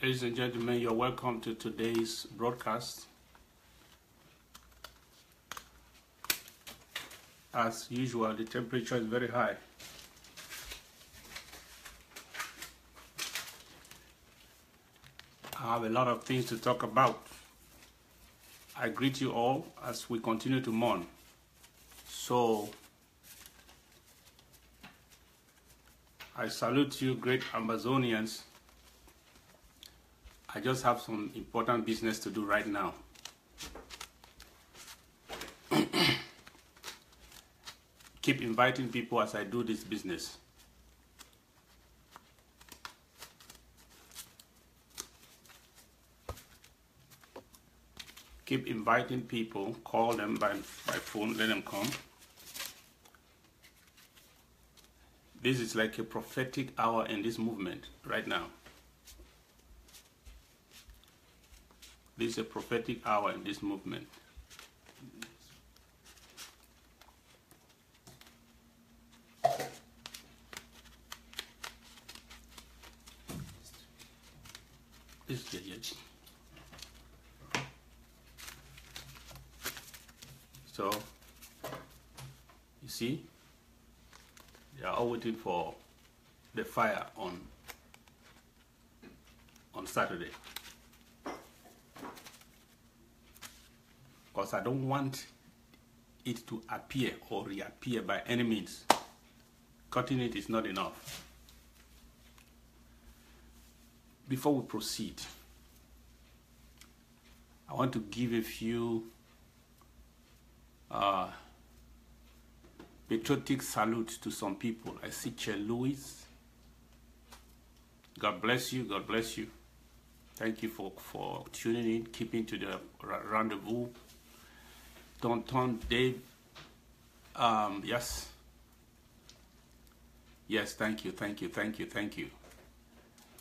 Ladies and gentlemen, you're welcome to today's broadcast. As usual, the temperature is very high. I have a lot of things to talk about. I greet you all as we continue to mourn. So, I salute you, great Amazonians. I just have some important business to do right now. Keep inviting people as I do this business. Keep inviting people, call them by phone, let them come. This is like a prophetic hour in this movement right now. This is a prophetic hour in this movement. This is it. So, you see, they are all waiting for the fire on Saturday. Because I don't want it to appear or reappear by any means. Cutting it is not enough. Before we proceed, I want to give a few patriotic salutes to some people. I see Chair Louis. God bless you. God bless you. Thank you for tuning in, keeping to the rendezvous. Tonton Dave, yes, thank you.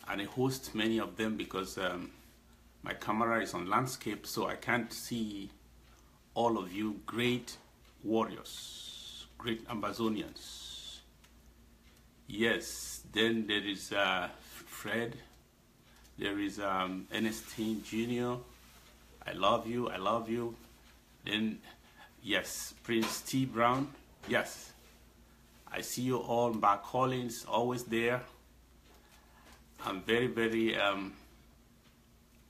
And I host many of them because my camera is on landscape, so I can't see all of you great warriors, great Amazonians. Yes, then there is Fred, there is Ernestine Jr. I love you. Then, yes, Prince T. Brown, yes. I see you all. Mark Collins, always there. I'm very, very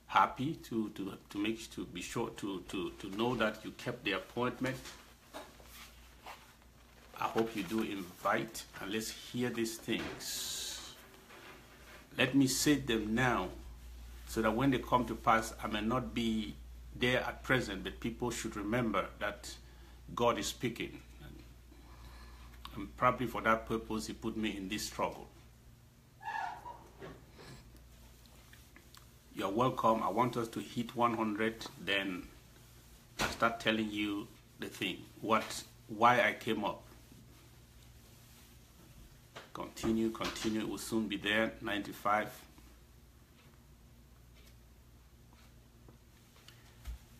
happy to be sure to know that you kept the appointment. I hope you do invite, and let's hear these things. Let me say them now, so that when they come to pass, I may not be there at present, but people should remember that God is speaking. And probably for that purpose, He put me in this struggle. You're welcome. I want us to hit 100, then I start telling you the thing, why I came up. Continue, it will soon be there, 95.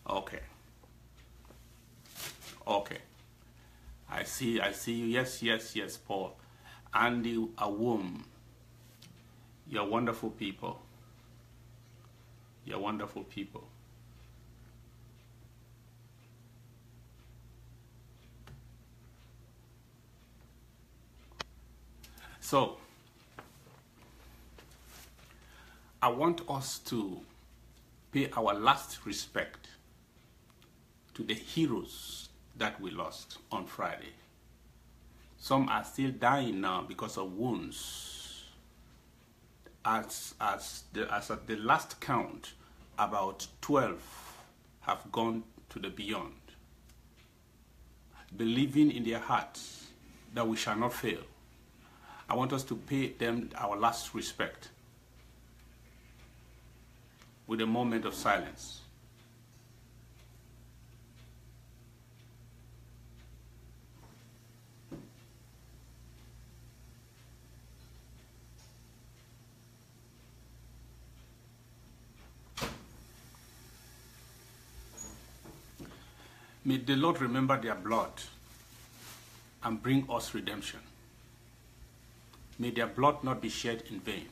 Okay. I see you. Yes, Paul. Andy Awum. You're wonderful people. So, I want us to pay our last respect to the heroes that we lost on Friday. Some are still dying now because of wounds. As at the last count, about 12 have gone to the beyond, believing in their hearts that we shall not fail. I want us to pay them our last respect with a moment of silence. May the Lord remember their blood and bring us redemption. May their blood not be shed in vain.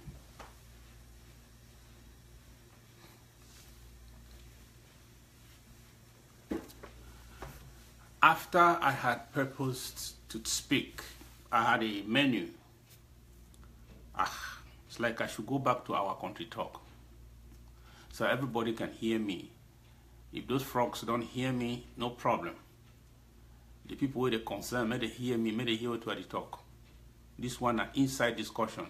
After I had purposed to speak, I had a menu. It's like I should go back to our country talk, so everybody can hear me. If those frogs don't hear me, no problem. The people with the concern, may they hear me, may they hear what I talk. This one an inside discussion.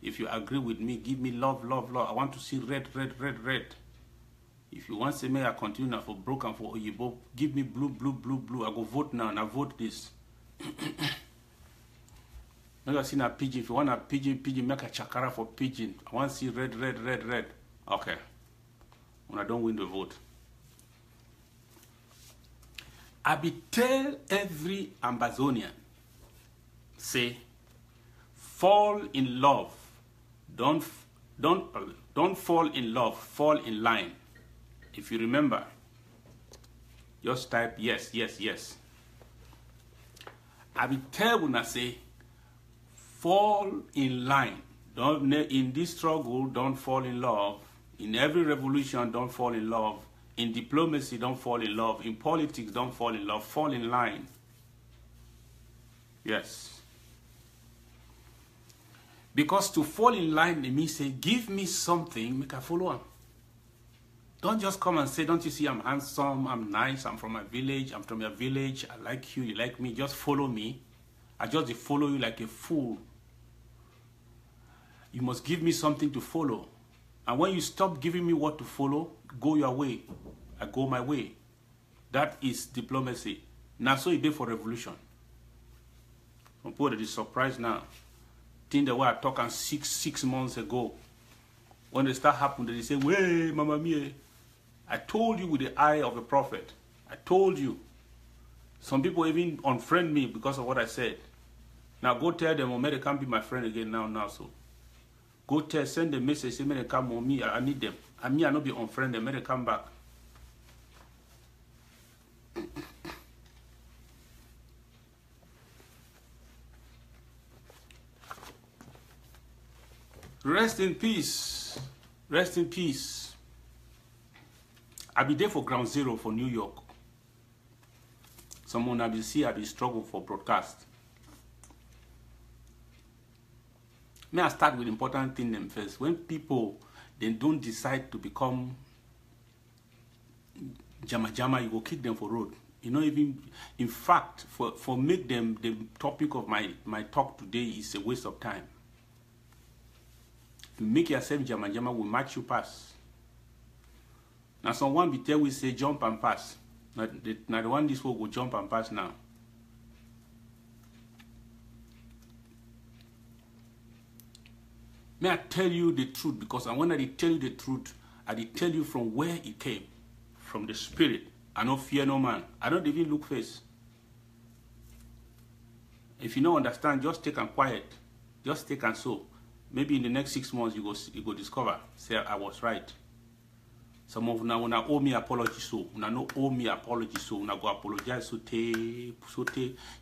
If you agree with me, give me love, love, love. I want to see red, red, red, red. If you want to say, may I continue now for broke and for Oyibo, give me blue, blue, blue, blue. I go vote now and I vote this. Make I see a pigeon. If you want a pigeon, pigeon, make a chakara for pigeon. I want to see red, red, red, red. Okay. When I don't win the vote. I be tell every Ambazonian, say, fall in love. Don't fall in love, fall in line. If you remember, just type yes, yes, yes. I be tell when I say, fall in line. Don't, in this struggle, don't fall in love. In every revolution, don't fall in love. In diplomacy, don't fall in love. In politics, don't fall in love. Fall in line. Yes. Because to fall in line, it means say, give me something, make I follow him. Don't just come and say, don't you see I'm handsome, I'm nice, I'm from my village, I'm from your village, I like you, you like me, just follow me. I just follow you like a fool. You must give me something to follow. And when you stop giving me what to follow, go your way. I go my way. That is diplomacy. Now, so it did for revolution. Some people that is surprised now. Think the way I talk and six months ago. When they start happening, they say, "Way, Mama Mia, I told you with the eye of a prophet. I told you." Some people even unfriend me because of what I said. Now go tell them, "Oh, they can't be my friend again now." So go tell, send a message, say, "May they come on me, I need them. And me, I not be unfriend them, may they come back." Rest in peace. Rest in peace. I be there for ground zero for New York. Someone I be see, I be struggle for broadcast. May I start with important thing them first. When people then don't decide to become jama, you go kick them for road. You know, even in fact, for make them the topic of my talk today is a waste of time. If you make yourself jama, will match you pass. Now someone be tell we say jump and pass. Now the one this will go jump and pass now. May I tell you the truth, because when I tell you the truth, I tell you from where it came, from the spirit. I don't fear no man. I don't even look face. If you don't understand, just take and quiet. Just take and so. Maybe in the next 6 months you go discover. Say I was right. Some of now when I owe me apology so, when I no owe me apology so, when I go apologize so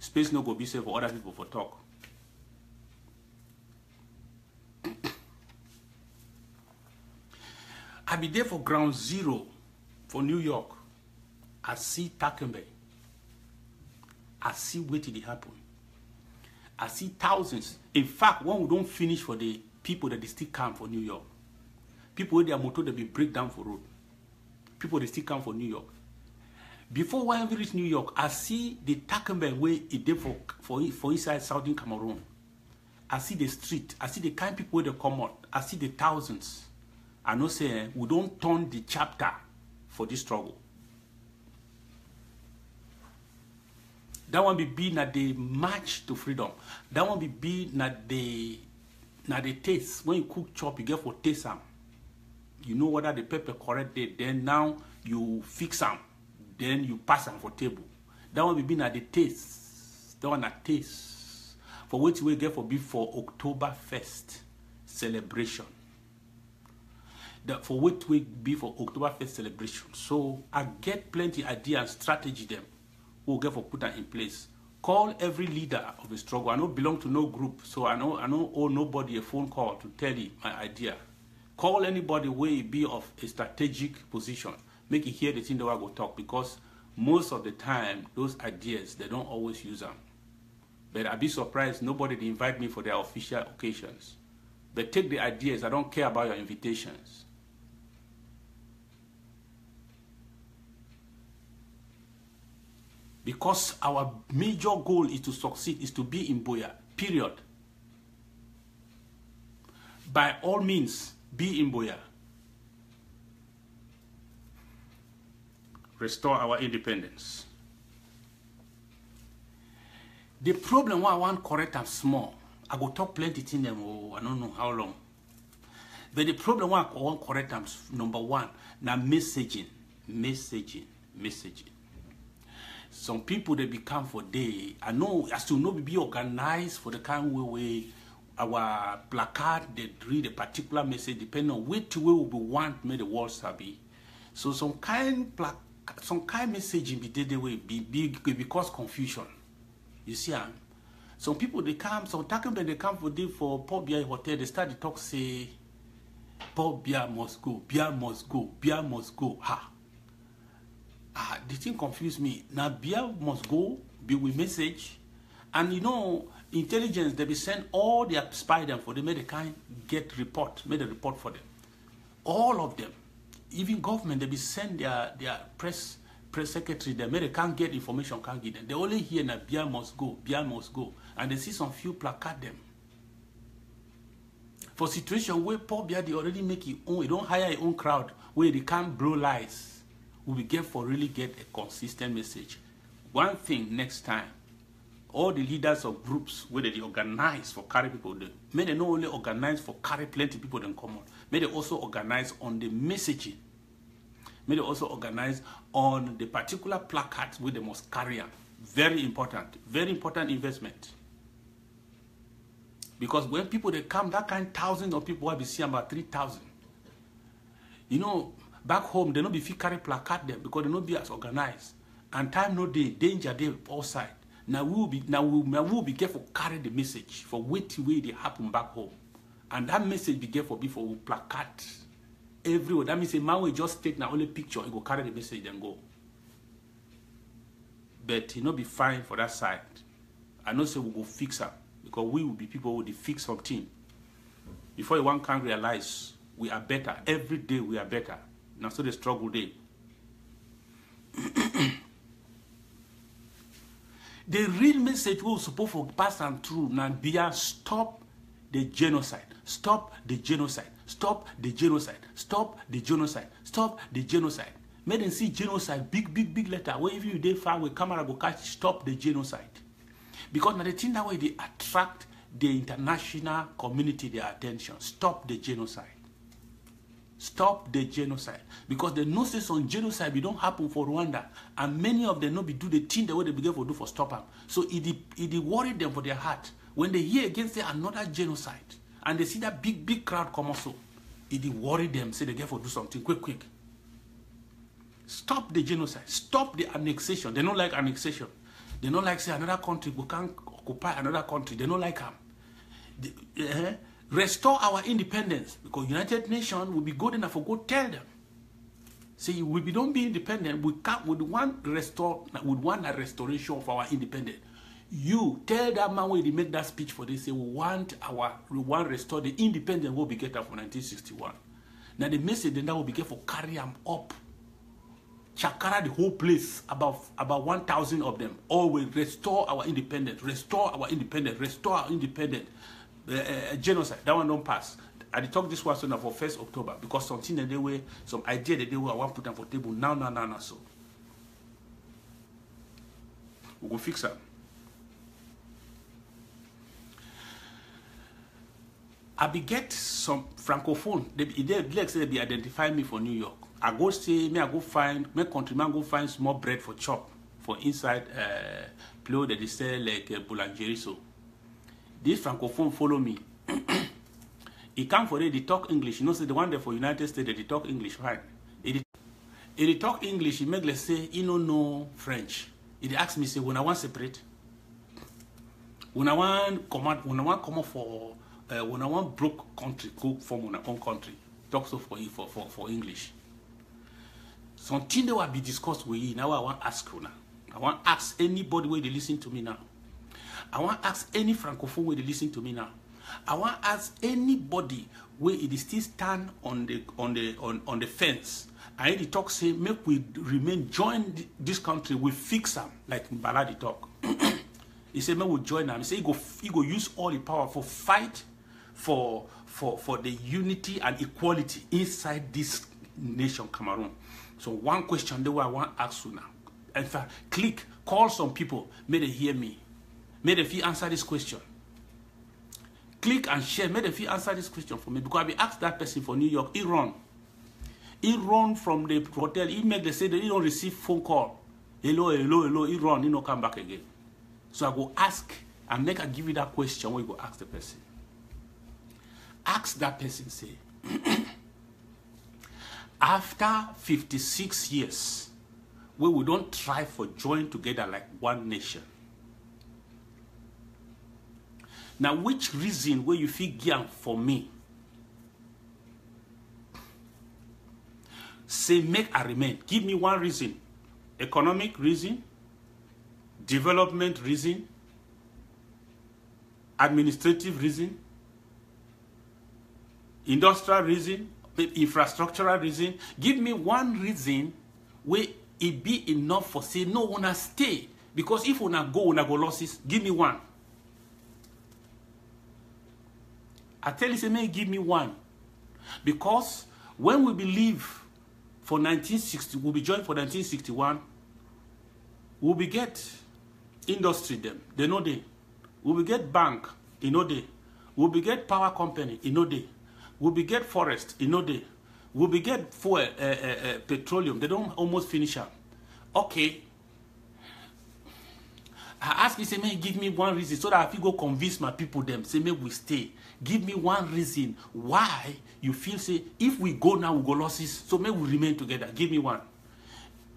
space no go be safe for other people for talk. I be there for ground zero for New York. I see Takembe. I see what did it happen. I see thousands. In fact, when we don't finish for the people that they still come for New York. People with their motor they be break down for road. People they still come for New York. Before when we reach New York, I see the Takembe way it did for inside Southern Cameroon. I see the street. I see the kind of people where they come out. I see the thousands. I know say we don't turn the chapter for this struggle. That one be na the march to freedom. That one be na the taste. When you cook chop, you get for taste them. You know whether the pepper correct there. Then now you fix them. Then you pass them for table. That one be na the taste. That one a taste. For which we get for be for October 1st celebration. That for which we be for October 1st celebration. So I get plenty idea and strategy them. We'll get for put that in place. Call every leader of the struggle. I don't belong to no group, so I don't owe nobody a phone call to tell you my idea. Call anybody where it be of a strategic position. Make it hear the thing that I go talk, because most of the time, those ideas, they don't always use them. But I'd be surprised nobody they invite me for their official occasions. But take the ideas. I don't care about your invitations. Because our major goal is to succeed, is to be in Boya, period. By all means, be in Boya. Restore our independence. The problem why I want correct and small, I go talk plenty in them, oh, I don't know how long. But the problem why I want correct them, number one, now messaging. Some people they become for day. I know as to know be organized for the kind way our placard they read a particular message depending on which way we want make the world sabi. So some kind messaging be the way be big because confusion. You see, some people they come, some talking when they come for day for Paul Biya hotel, they start to talk say Paul Biya must go, Biya must go, Biya must go. The thing confused me. Now Biya must go, be with message, and you know, intelligence they be send all their spy them for them, make the kind get report, make a report for them. All of them, even government they be send their press secretary them, make they can't get information, can't get them. They only hear that Biya must go, and they see some few placard them. For situation where Paul Biya they already make his own, he don't hire his own crowd where they can't blow lies. We get for really get a consistent message. One thing next time, all the leaders of groups where they organize for carry people, may they not only organize for carry plenty people in common, may they also organize on the messaging. May they also organize on the particular placards where they must carry them. Very important investment. Because when people they come, that kind thousands of people will be seeing about 3,000. You know, back home, they no be fit carry placard them because they no be as organized. And time no day, danger day outside. Now we will be careful carry the message for what way they happen back home. And that message be careful before we placard everywhere. That means a man will just take now only picture and go carry the message and go. But he no be fine for that side. I know say we go fix them because we will be people with the fix something. Before one can realize we are better. Every day we are better. Now so the struggle day. The real message we supposed to pass and through now be stop the genocide. Stop the genocide. Stop the genocide. Stop the genocide. Stop the genocide. Make them see genocide, big letter. Where if you dey far with camera go catch stop the genocide. Because now the thing that way they attract the international community their attention. Stop the genocide. Stop the genocide. Because the notice on genocide be don't happen for Rwanda. And many of them no be do the thing the way they begin to do for stop them. So it worry them for their heart. When they hear against another genocide and they see that big crowd come also, it worry them, say they get for do something quick. Stop the genocide. Stop the annexation. They don't like annexation. They don't like say another country we can occupy another country. They don't like them. Restore our independence because United Nations will be good enough for go tell them. Say we don't be independent. We want a restoration of our independence. You tell that man where they make that speech for this. Say we want restore the independence will be get up for 1961. Now the message then that will be get for carry them up. Chakara the whole place about 1,000 of them. Always restore our independence. Restore our independence. Restore our independence. Genocide, that one don't pass. I talk this one for 1st October because something that they were, some idea that they were, I want to put them for table now. So we go fix them. I be get some francophone. They like say they identify me for New York. I go say me I go find my countryman go find small bread for chop for inside play that they sell like boulangerie so. This francophone follow me. He come for it, they talk English. You know, say the one there for United States, they talk English, right? He talk English, he make let's say, he don't know French. He ask me, say, when I want separate, when I want come out for, when I want broke country, go from my own country, talk so for English. Something that will be discussed with you. Now I want to ask you now. I want to ask anybody where they listen to me now. I want to ask any Francophone where they listen to me now. I want to ask anybody where it is still stand on the fence. I hear the talk say, make we remain, join this country, we fix them, like Balla talk. He said, make we join them. He said, he go use all the power for fight for the unity and equality inside this nation, Cameroon. So one question that I want to ask you now. In fact, call some people, may they hear me. May they answer this question. Click and share, may they answer this question for me. Because I be asked that person for New York, he run. He run from the hotel, he make they say that he don't receive phone call. Hello, hello, hello, he run, he don't come back again. So I go ask, and make I give you that question where you go ask the person. Ask that person, say, after 56 years, where we don't try for join together like one nation. Now, which reason where you feel give for me? Say, make I remain. Give me one reason. Economic reason, development reason, administrative reason, industrial reason, infrastructural reason. Give me one reason where it be enough for say no wanna stay. Because if wanna go losses, give me one. I tell you, say, may give me one. Because when we believe for 1960, we'll be joined for 1961, we'll be get industry them, they know they. We'll be get bank, you know they. We'll be get power company, you know they. We'll be get forest, you know they. We'll be get fuel, petroleum, they don't almost finish up. Okay. I ask you, say, may give me one reason so that if you go convince my people them, say, may we stay. Give me one reason why you feel, say, if we go now, we go losses, so may we remain together. Give me one.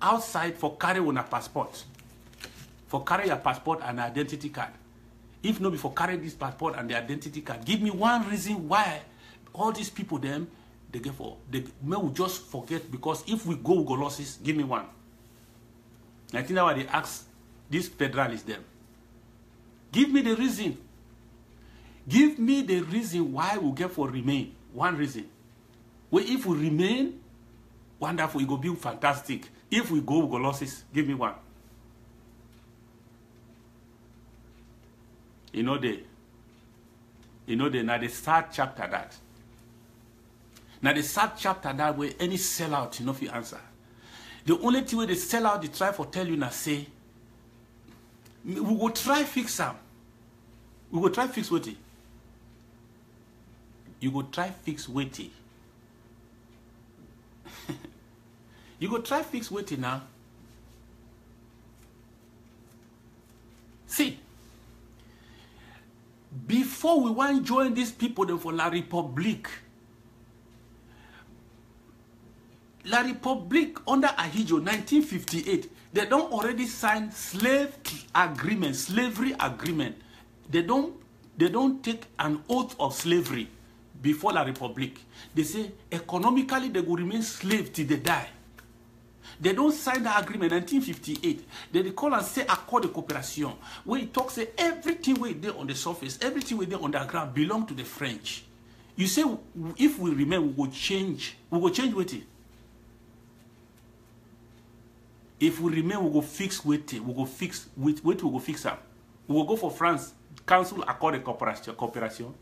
Outside for carry on a passport. For carry your passport and identity card. If not, for carry this passport and the identity card. Give me one reason why all these people them, they get for, they may we just forget, because if we go losses, give me one. I think that's why they ask this federalist them. Give me the reason. Give me the reason why we get for remain. One reason. Well, if we remain, wonderful, it will be fantastic. If we go losses, give me one. Now the third chapter that. Now the third chapter that where any sellout, if you answer. The only thing where they sell out, they try for tell you now say, we will try fix them. We will try fix what? You go try fix waiting. You go try fix waiting now. See, before we want to join these people then for La République under Ahidjo 1958, they don't already sign slavery agreement. They don't take an oath of slavery before La République. They say economically they will remain slave till they die. They don't sign the agreement 1958. They call and say accord de coopération, where it talks say everything we there on the surface, everything we there on the ground belong to the French. You say if we remain, we will change. We will change with it. If we remain, we will fix with it. We will fix with we will fix up. We will go for France. Council accord de coopération.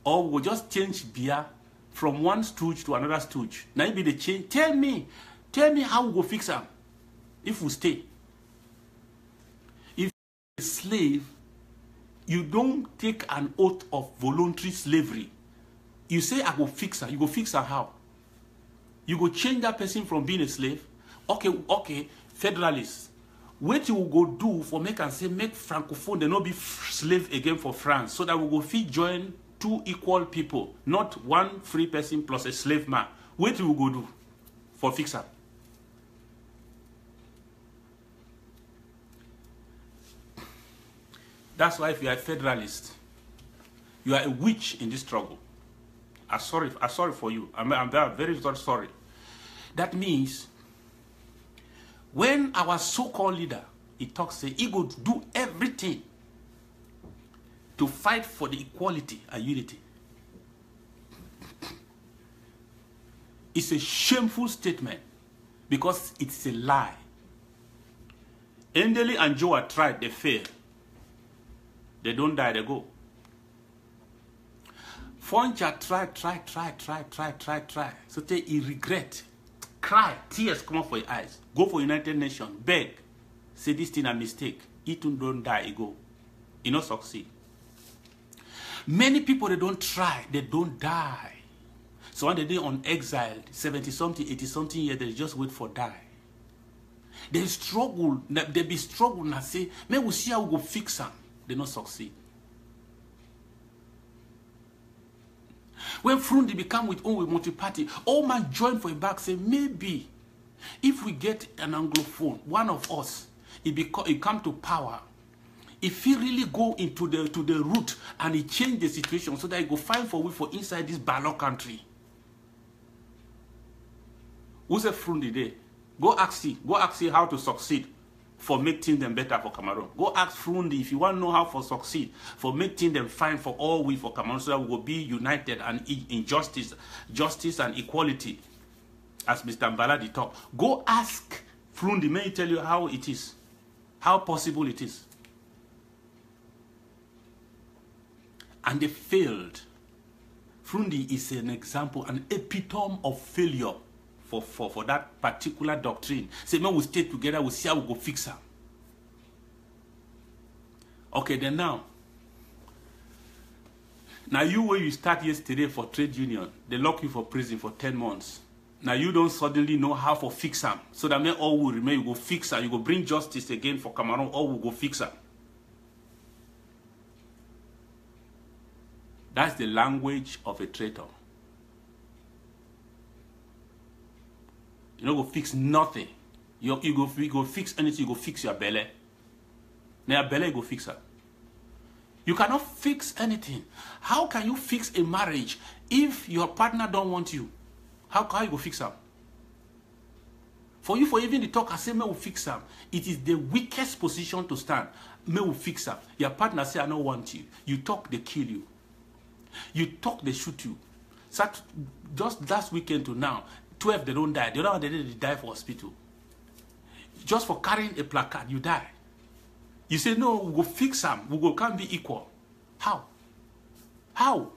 Or we will just change beer from one stooge to another stooge. Now it be the change. Tell me how we will fix them if we stay. If you're a slave, you don't take an oath of voluntary slavery. You say I will fix her. You go fix her how? You go change that person from being a slave? Okay, federalists. What you will go do for make Francophone, they not be slave again for France, so that we will fit join two equal people, not one free person plus a slave man. What you will go do for fix up? That's why if you are a federalist, you are a witch in this struggle. I'm sorry for you. I'm very, very sorry. That means when our so-called leader, he talks, say, he would do everything to fight for the equality and unity. It's a shameful statement because it's a lie. Endeli and Joa tried, they failed. They don't die, they go. Foncha try. So he regret. Cry, tears come out for your eyes. Go for United Nations, beg. Say this thing a mistake. He too don't die, he go. He not succeed. Many people, they don't try, they don't die. So when they on exile, 70-something, 80-something years, they just wait for die. They struggle, they be struggling and say, may we see how we go fix them. They not succeed. When Frundi become with multi-party, all man join for a back, say, maybe if we get an Anglophone, one of us, he come to power, if he really go into the root and he change the situation so that he go find for we for inside this Balla country. Who's a Frundi there? Go ask see how to succeed for making them better for Cameroon. Go ask Frundi if you want to know how to succeed for making them fine for all we for Cameroon so that we will be united and in justice and equality. As Mr. Balla talk. Go ask Frundi, may he tell you how it is, how possible it is. And they failed. Frundi is an example, an epitome of failure for that particular doctrine. Say, man, we stay together, we see how we go fix her. Okay, then now you where you start yesterday for trade union, they lock you for prison for 10 months. Now you don't suddenly know how to fix them. So that means all will remain, you go fix her, you go bring justice again for Cameroon, all will go fix her. That's the language of a traitor. You don't go fix nothing. You go fix anything, you go fix your belly. Now your belly, you go fix her. You cannot fix anything. How can you fix a marriage if your partner don't want you? How you go fix her? For you, for even the talk, I say, me will fix her. It is the weakest position to stand. Me will fix her. Your partner say, I don't want you. You talk, they kill you. You talk, they shoot you. So just last weekend to now, 12 they don't die. The other one they die for hospital. Just for carrying a placard, you die. You say, no, we go fix them. We can't be equal. How? How?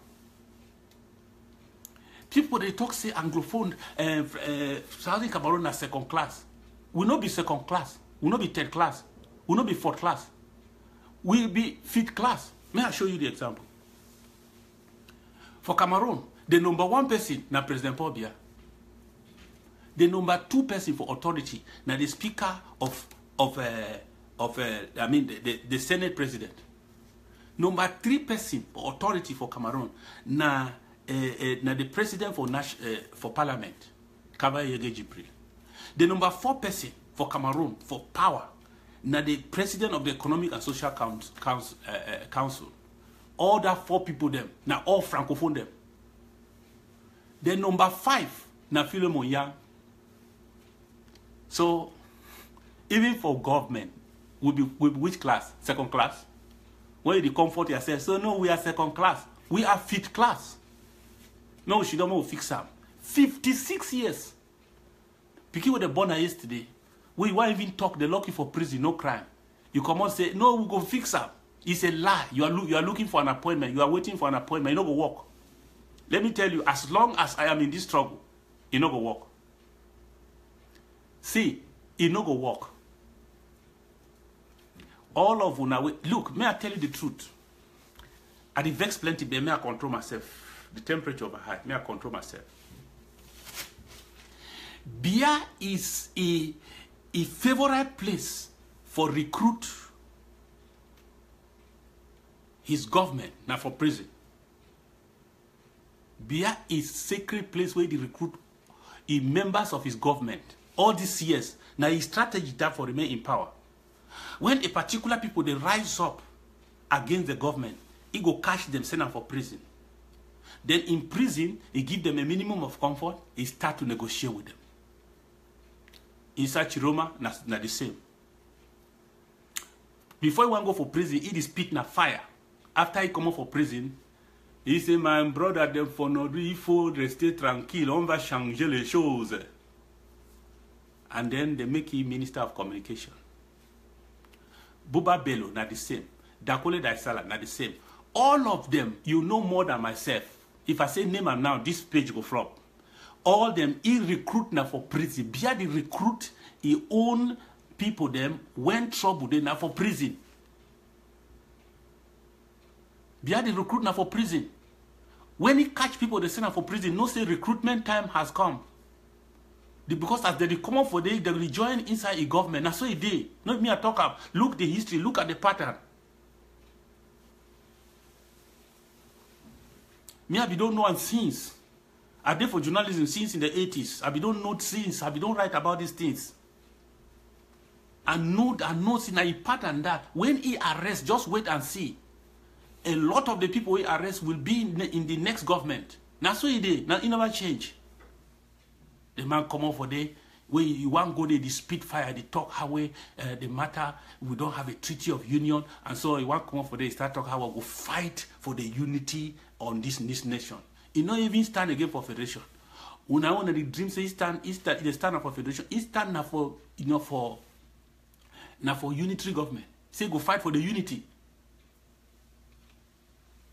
People, they talk, say, Anglophone, Southern Cameroon are second class. We not be second class. We not be third class. We not be fourth class. We be fifth class. May I show you the example? For Cameroon, the number one person na President Paul Biya. The number two person for authority na the Speaker the Senate President. Number three person for authority for Cameroon na the President for Parliament, Kaba Yege Jibril. The number four person for Cameroon for power na the President of the Economic and Social Council. All that four people them, now all Francophone them. Then number five, na Philemon Yang. So, even for government, we be which class? Second class? When you comfort yourself, so no, we are second class. We are fifth class. No, she don't know fix them. 56 years. Picking with the born yesterday, we won't even talk, they lock you for prison, no crime. You come out and say, no, we go fix them. It's a lie. You are looking for an appointment. You are waiting for an appointment. You not go work. Let me tell you, as long as I am in this struggle, you not go work. See, you not go work. All of you now, look, may I tell you the truth? I vex plenty, but may I control myself. The temperature of my heart, may I control myself. Biya is a favorite place for recruit his government, now for prison. Biya is sacred place where they recruit members of his government. All these years, now his strategy that for remain in power. When a particular people, they rise up against the government, he go catch them, send them for prison. Then in prison, he give them a minimum of comfort. He start to negotiate with them. Inside Chiroma, not the same. Before he want to go for prison, he spit na fire. After he come out for prison, he say, my brother, them for no il faut rester tranquille, on va changer les choses. And then they make him Minister of Communication. Buba Bello, not the same. Dakole Daisala, not the same. All of them, you know more than myself. If I say name them now, this page go flop. All them, he recruit now for prison. Bia the recruit, he own people them, when trouble, they now for prison. Bia the recruit now for prison. When he catch people, they send them for prison. No say recruitment time has come. Because as they come up for they will join inside a government. That's what he did. Not me I talk up. Look the history, look at the pattern. Me, I don't know and since. I did for journalism since in the 80s. I don't know since. I don't write about these things. I know in a pattern that when he arrests, just wait and see. A lot of the people he arrests will be in the next government. That's what he did. Now he never change. The man come up for day. When you want to go there, the Spitfire, they talk how the matter, we don't have a treaty of union. And so you want to come up for day, start talking how we will fight for the unity on this nation. He not even stand again for federation. When I want the dream say he stand up for federation, he stand up for for unitary government. Say go fight for the unity.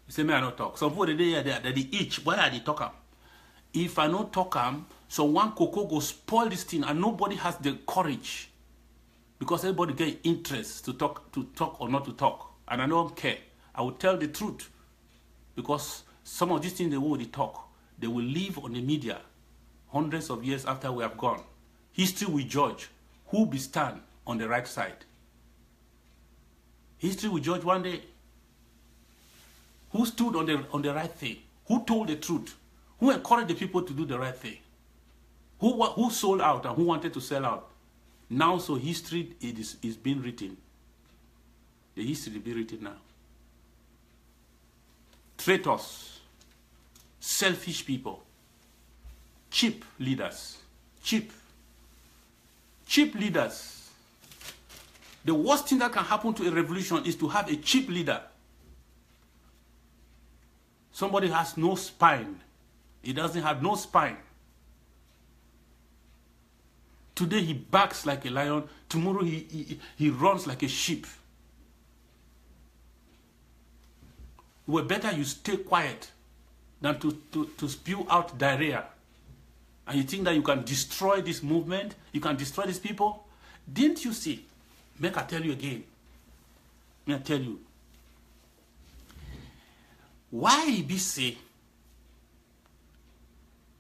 You say me I not talk. Some people they each why are they talk? If I not talk so one cocoa go spoil this thing and nobody has the courage because everybody get interest to talk or not to talk. And I don't care. I will tell the truth because some of these things they will talk. They will live on the media hundreds of years after we have gone. History will judge who be stand on the right side. History will judge one day who stood on the right thing, who told the truth, who encouraged the people to do the right thing. Who sold out and who wanted to sell out. Now, so history is being written. The history is being written now. Traitors, selfish people, cheap leaders, cheap leaders. The worst thing that can happen to a revolution is to have a cheap leader. Somebody has no spine. He doesn't have no spine. Today he barks like a lion. Tomorrow he runs like a sheep. It were better you stay quiet than to spew out diarrhea. And you think that you can destroy this movement? You can destroy these people? Didn't you see? Make I tell you again. May I tell you. Why be say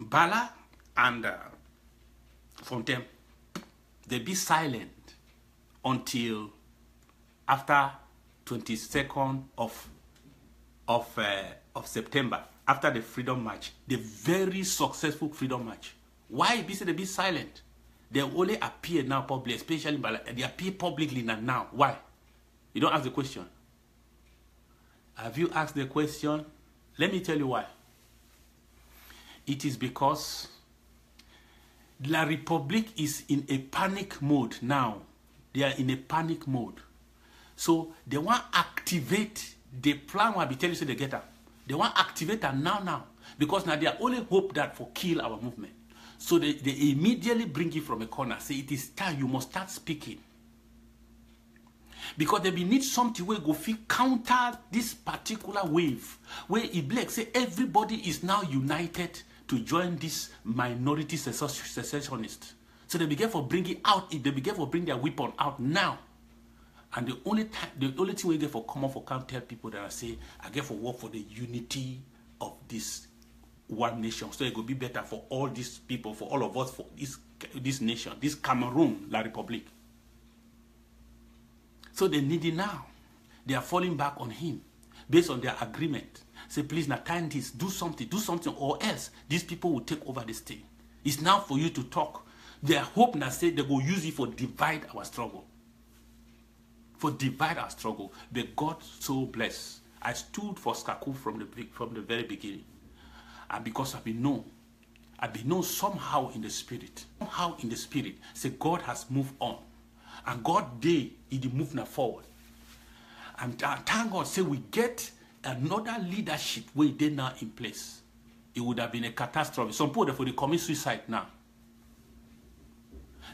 Balla and Fontaine, they be silent until after 22nd of September, after the Freedom March, the very successful Freedom March. Why be say they be silent? They only appear now publicly, especially Balla. They appear publicly now. Why? You don't ask the question. Have you asked the question? Let me tell you why. It is because La Republique is in a panic mode now. They are in a panic mode. So they want to activate the plan will be telling you they get up. They want to activate that now. Because now they are only hope that for kill our movement. So they immediately bring it from a corner. Say it is time you must start speaking. Because they need something where go feel counter this particular wave. Where it like say everybody is now united to join this minority secessionists. So they begin for bringing out, they begin for bring their weapon out now. And the only thing we get for come up for come tell people that I say, I get for work for the unity of this one nation. So it will be better for all these people, for all of us, for this nation, this Cameroon, La Republique. So they need it now. They are falling back on him based on their agreement. Say, please, now time this, do something, or else these people will take over this thing. It's now for you to talk. Their hope now say they will use it for divide our struggle. For divide our struggle. But God so bless. I stood for Skaku from the very beginning. And because I've been known somehow in the spirit. Somehow in the spirit. Say God has moved on. And God did move now forward. And thank God, say we get another leadership where they now in place. It would have been a catastrophe. Some people therefore they commit suicide now.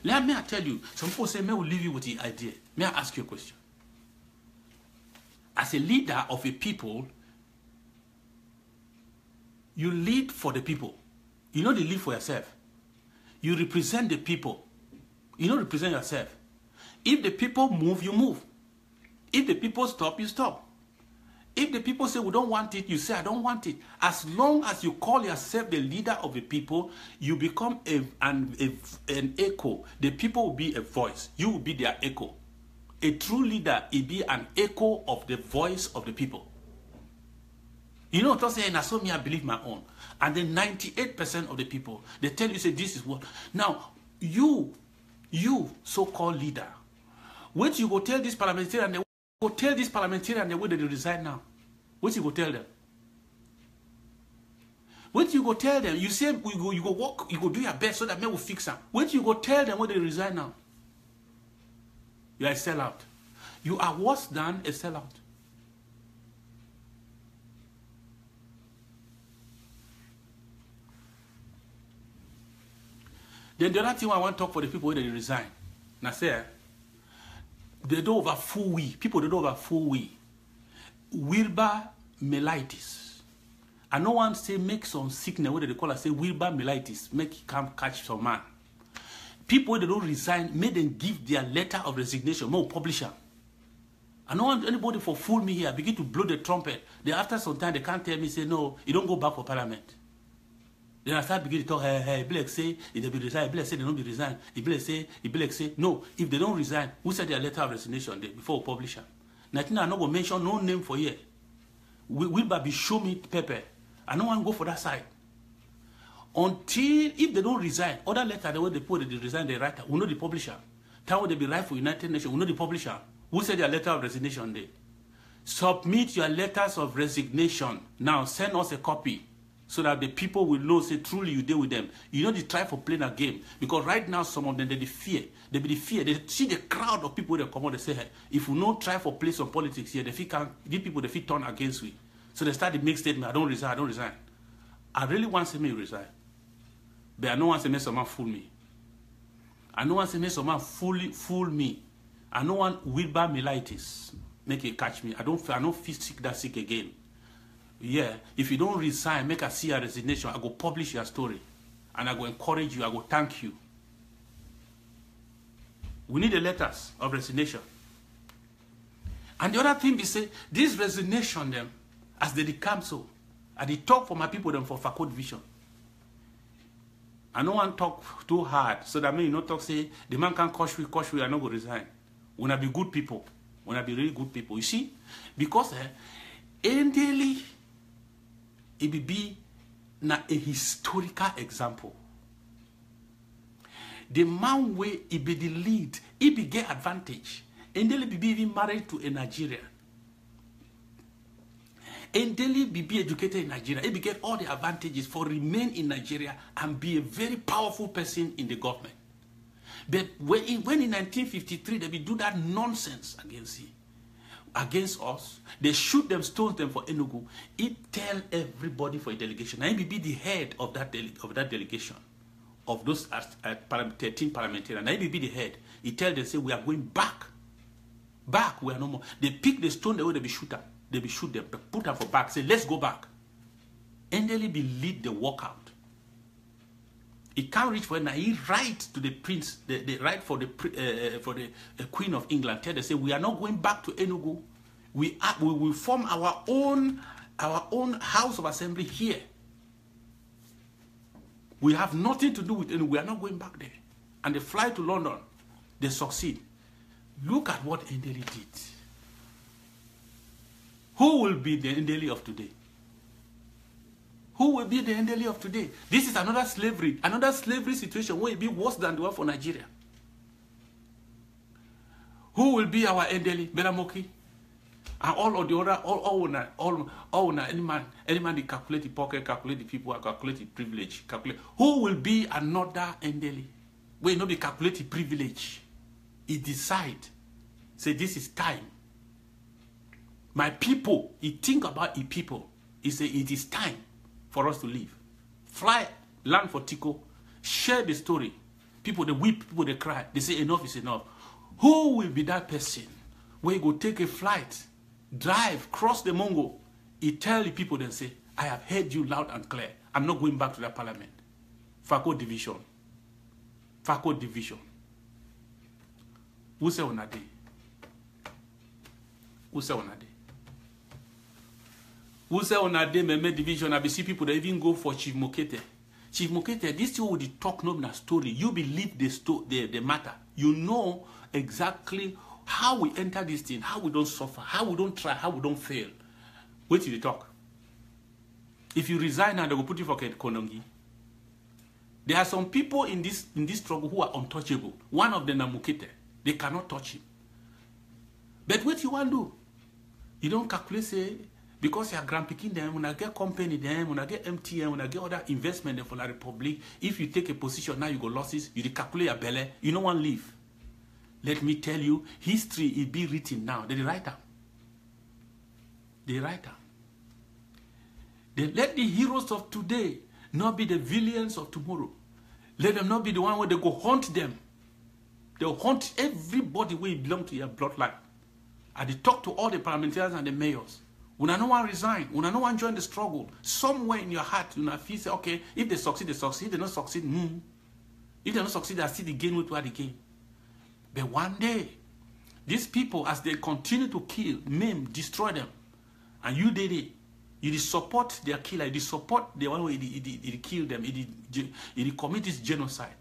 Let me tell you, some people say, may we leave you with the idea. May I ask you a question? As a leader of a people, you lead for the people. You don't lead for yourself. You represent the people. You don't represent yourself. If the people move, you move. If the people stop, you stop. If the people say we don't want it, you say I don't want it. As long as you call yourself the leader of the people, you become an echo. The people will be a voice. You will be their echo. A true leader will be an echo of the voice of the people. You know what I'm saying? I saw me, I believe my own. And then 98% of the people, they tell you, say, this is what. Now, you so-called leader, wait you go tell this parliamentarian, they go tell this parliamentarian the way they resign now. Wait you go tell them. Wait you go tell them. You say you go work, you go do your best so that men will fix them. Wait you go tell them when they resign now. You are a sellout. You are worse than a sellout. Then the other thing I want to talk for the people when they resign. Now say, they don't over fool we. People they don't over fool we. Wilbur mellitus. And no one say make some sickness, what they call it, say Wilbur mellitus, make he come catch some man. People they don't resign, make them give their letter of resignation, more publisher. I don't want anybody for fool me here, begin to blow the trumpet. Then after some time they can't tell me, say no, you don't go back for parliament. Then I start beginning to talk, hey, be like say, if they be resign, be like say they don't be resign. If be like say, no, if they don't resign, who said their letter of resignation there before we publish them? Nothing I not going to mention no name for here. Wilbur be show me paper. I don't want to go for that side. Until, if they don't resign, other letter, the way they put it, they resign, they write, we know the publisher. Time when they be right for United Nations, we know the publisher. Who said their letter of resignation there? Submit your letters of resignation. Now, send us a copy. So that the people will know, say, truly you deal with them. You know, they try for playing a game. Because right now, some of them, they fear. They be the fear. They see the crowd of people that come out, they say, hey, if we don't try for play some politics here, these people, they feel turn against we. So they start to make statement, I don't resign, I don't resign. I really want to see me resign. But I don't want to make someone fool me. I don't want to make someone fool me. I don't want Wilbur mellitus make it catch me. I don't feel sick that sick again. Yeah, if you don't resign, make a see a resignation, I go publish your story. And I go encourage you, I go thank you. We need the letters of resignation. And the other thing we say, this resignation them, as they come so, and they talk for my people them for Fakot Division. I don't want to talk too hard, so that means you not talk say, the man can coach we, I not go resign. We not be good people. We not be really good people. You see? Because daily, it will be a historical example. The man where he be the lead, he be get advantage. And then he be even married to a Nigerian. And then he be educated in Nigeria. He be get all the advantages for remain in Nigeria and be a very powerful person in the government. But when in 1953 they be do that nonsense against us, they shoot them, stone them for Enugu. It tell everybody for a delegation. And he be the head of that delegation, of those 13 parliamentarians. And he be the head. He tell them, say, we are going back. Back, we are no more. They pick the stone the way they be shoot them. They be shoot them, put them for back. Say, let's go back. And they be lead the walkout. He can't reach for it now. He write to the prince, they write for the Queen of England. Tell them, say, we are not going back to Enugu. We will form our own house of assembly here. We have nothing to do with Enugu. We are not going back there. And they fly to London. They succeed. Look at what Ndeli did. Who will be the Ndeli of today? Who will be the Ndeli of today? This is another slavery situation where it be worse than the one for Nigeria. Who will be our Ndeli? Belamoki? And all of the other, any man they calculate the pocket, calculate the people, calculate the privilege, calculate who will be another endeli. When no be calculate the privilege, he decide, say this is time. My people, he think about his people. He say it is time for us to leave. Fly, land for Tico, share the story. People they weep, people they cry. They say enough is enough. Who will be that person where you go take a flight, drive, cross the Mongo? He tell the people then say, I have heard you loud and clear. I'm not going back to that parliament. Faco division. Faco division. Who say on a day? Who say on a day? Who say on a day me division? I be see people that even go for Chief Mokete. Chief Mokete, this you would talk no na story. You believe the matter. You know exactly how we enter this thing, how we don't suffer, how we don't try, how we don't fail. Wait till they talk. If you resign now, they will put you for Konongi. There are some people in this struggle who are untouchable. One of them is Mokete. They cannot touch him. But what you want to do? You don't calculate, say, because you are grandpicking them, when I get company them, when I get MTN, when I get other investment for the Republic, if you take a position, now you go losses, you calculate your belly, you don't want to leave. Let me tell you, history is be written now. They write down. They write down. They let the heroes of today not be the villains of tomorrow. Let them not be the one where they go hunt them. They'll hunt everybody where belong to your bloodline. And they talk to all the parliamentarians and the mayors. When no one resign, when no one join the struggle, somewhere in your heart, you know, feel say, okay, if they succeed, they succeed. If they don't succeed, If they don't succeed, they see the gain with what they gain. But one day, these people, as they continue to kill, maim, destroy them, and you did it, you did support their killer, you did support the one who he killed them, he commit this genocide.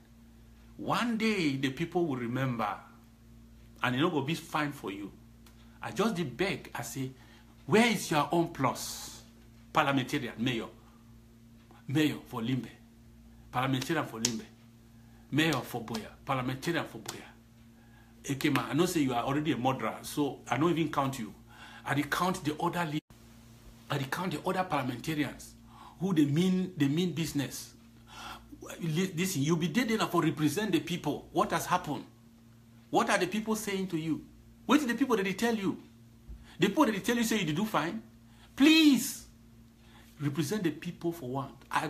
One day, the people will remember, and it will be fine for you. I just did beg, I say, where is your own plus? Parliamentarian, mayor for Limbe, parliamentarian for Limbe, mayor for Boya, parliamentarian for Boya. Ekema, I know say you are already a murderer, so I don't even count you. I count the other parliamentarians who they mean business. Listen, you'll be dead enough for represent the people. What has happened? What are the people saying to you? What are the people that they tell you? The people that they tell you say you do fine. Please represent the people for one. I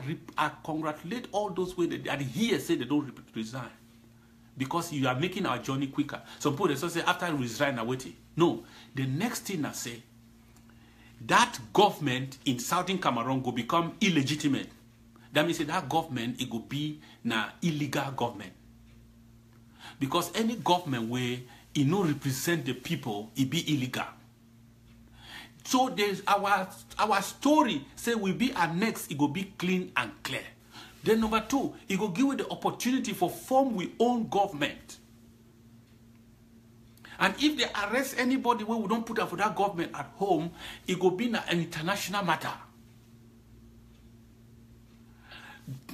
congratulate all those who that here say they don't resign. Because you are making our journey quicker. Some people they say after we resign, I wait. No, the next thing I say, that government in Southern Cameroon will become illegitimate. That means that government it will be na illegal government. Because any government where it no represent the people, it be illegal. So there's our story say will be annexed, it will be clean and clear. Then number two, it will give you the opportunity for form we own government. And if they arrest anybody where we don't put up for that government at home, it will be an international matter.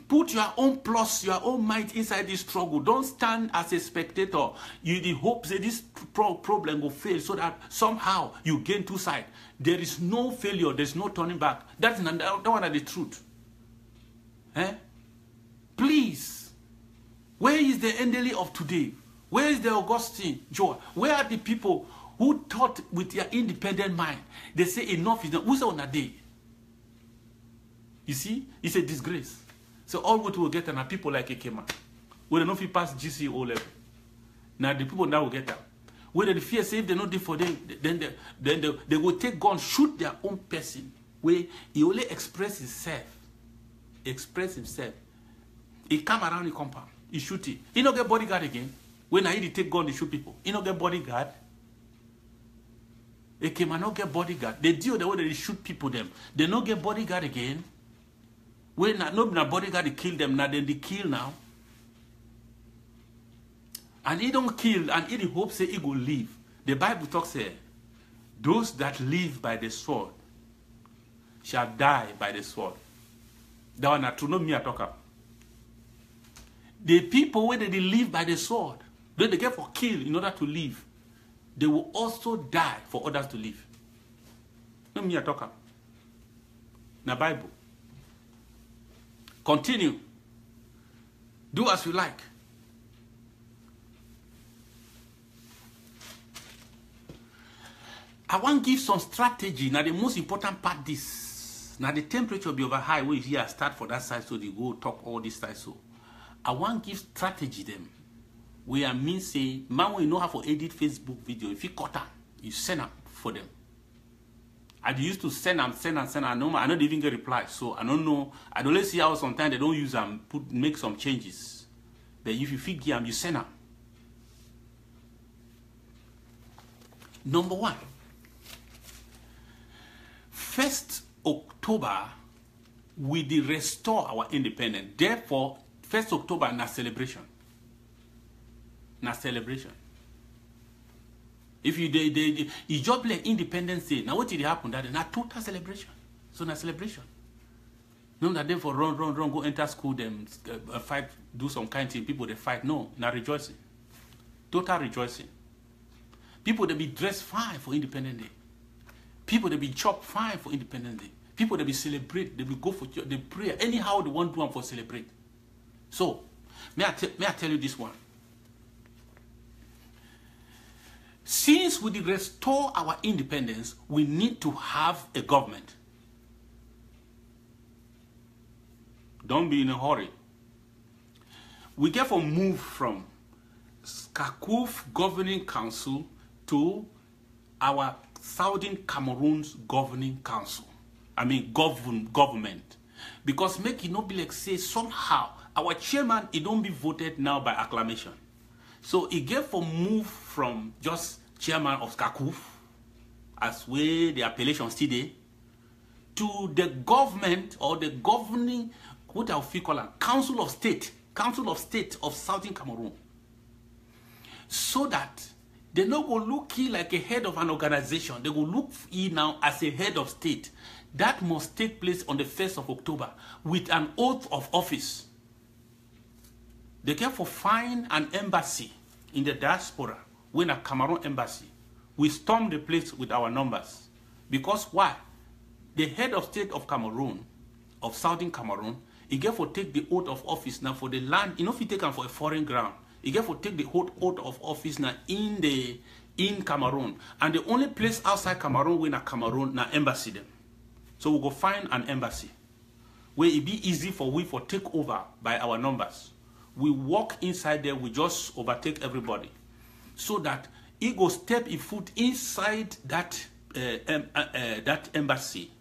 Put your own plus, your own might inside this struggle. Don't stand as a spectator. You the hope that this problem will fail so that somehow you gain two sides. There is no failure. There's no turning back. That's that one is the truth. Please, where is the Endeli of today? Where is the Augustine Joe? Where are the people who thought with their independent mind? They say enough is enough. Who's on a day? You see, it's a disgrace. So all what will get are people like Ekema. Where they don't feel past GCO level. Now the people now will get that. Where the fear say if they not do for them, then they will take gun, shoot their own person. Where he only express himself. He come around the compound. He shoot it. He don't get bodyguard again. When I take gun, they shoot people. He don't get bodyguard. Ekema not get bodyguard. They deal the way they shoot people them. They don't get bodyguard again. When no bodyguard they kill them, now then they kill now. And he don't kill, and he hope say he will live. The Bible talks here, those that live by the sword shall die by the sword. That one to know me I talk about. The people where they live by the sword, they get for kill in order to live, they will also die for others to live. Nothing me a talk. Na Bible. Continue. Do as you like. I want to give some strategy. Now the most important part this. Now the temperature will be over high. We here start for that side so they go talk all this side. So I want to give strategy them. We are mean say, man, we know how to edit Facebook video. If you cut them, you send them for them. I used to send them. I don't even get reply. So I don't know. I don't see how sometimes they don't use them, make some changes. But if you figure them, you send them. Number one. 1st October, we did restore our independence. Therefore, 1st October, na celebration. Na celebration. If you job like Independence Day, now what did happen? That na total celebration. So na celebration. No, that then for run, go enter school, them fight, do some kind of thing. People they fight. No, na rejoicing. Total rejoicing. People they be dressed fine for Independence Day. People they be chop fine for Independence Day. People they be celebrate. They be go for the prayer. Anyhow they want to do them for celebrate. So, may I tell you this one. Since we did restore our independence, we need to have a government. Don't be in a hurry. We therefore move from Skakuf Governing Council to our Southern Cameroon's Governing Council. I mean government. Because make it not be like say somehow our chairman, it don't be voted now by acclamation. So he gave for move from just chairman of Skakuf, as way the appellation still there, to the government or the governing, what I will call a Council of State of Southern Cameroon. So that they not go look here like a head of an organization. They go look here now as a head of state. That must take place on the 1st of October with an oath of office. They can for find an embassy in the diaspora, when a Cameroon embassy. We storm the place with our numbers. Because why? The head of state of Cameroon, of Southern Cameroon, he get for take the oath of office now for the land. You know if you take them for a foreign ground, he get for take the oath of office now in Cameroon. And the only place outside Cameroon when a Cameroon na embassy them. So we go find an embassy where it be easy for we for take over by our numbers. We walk inside there, we just overtake everybody. So that he go step his foot inside that that embassy.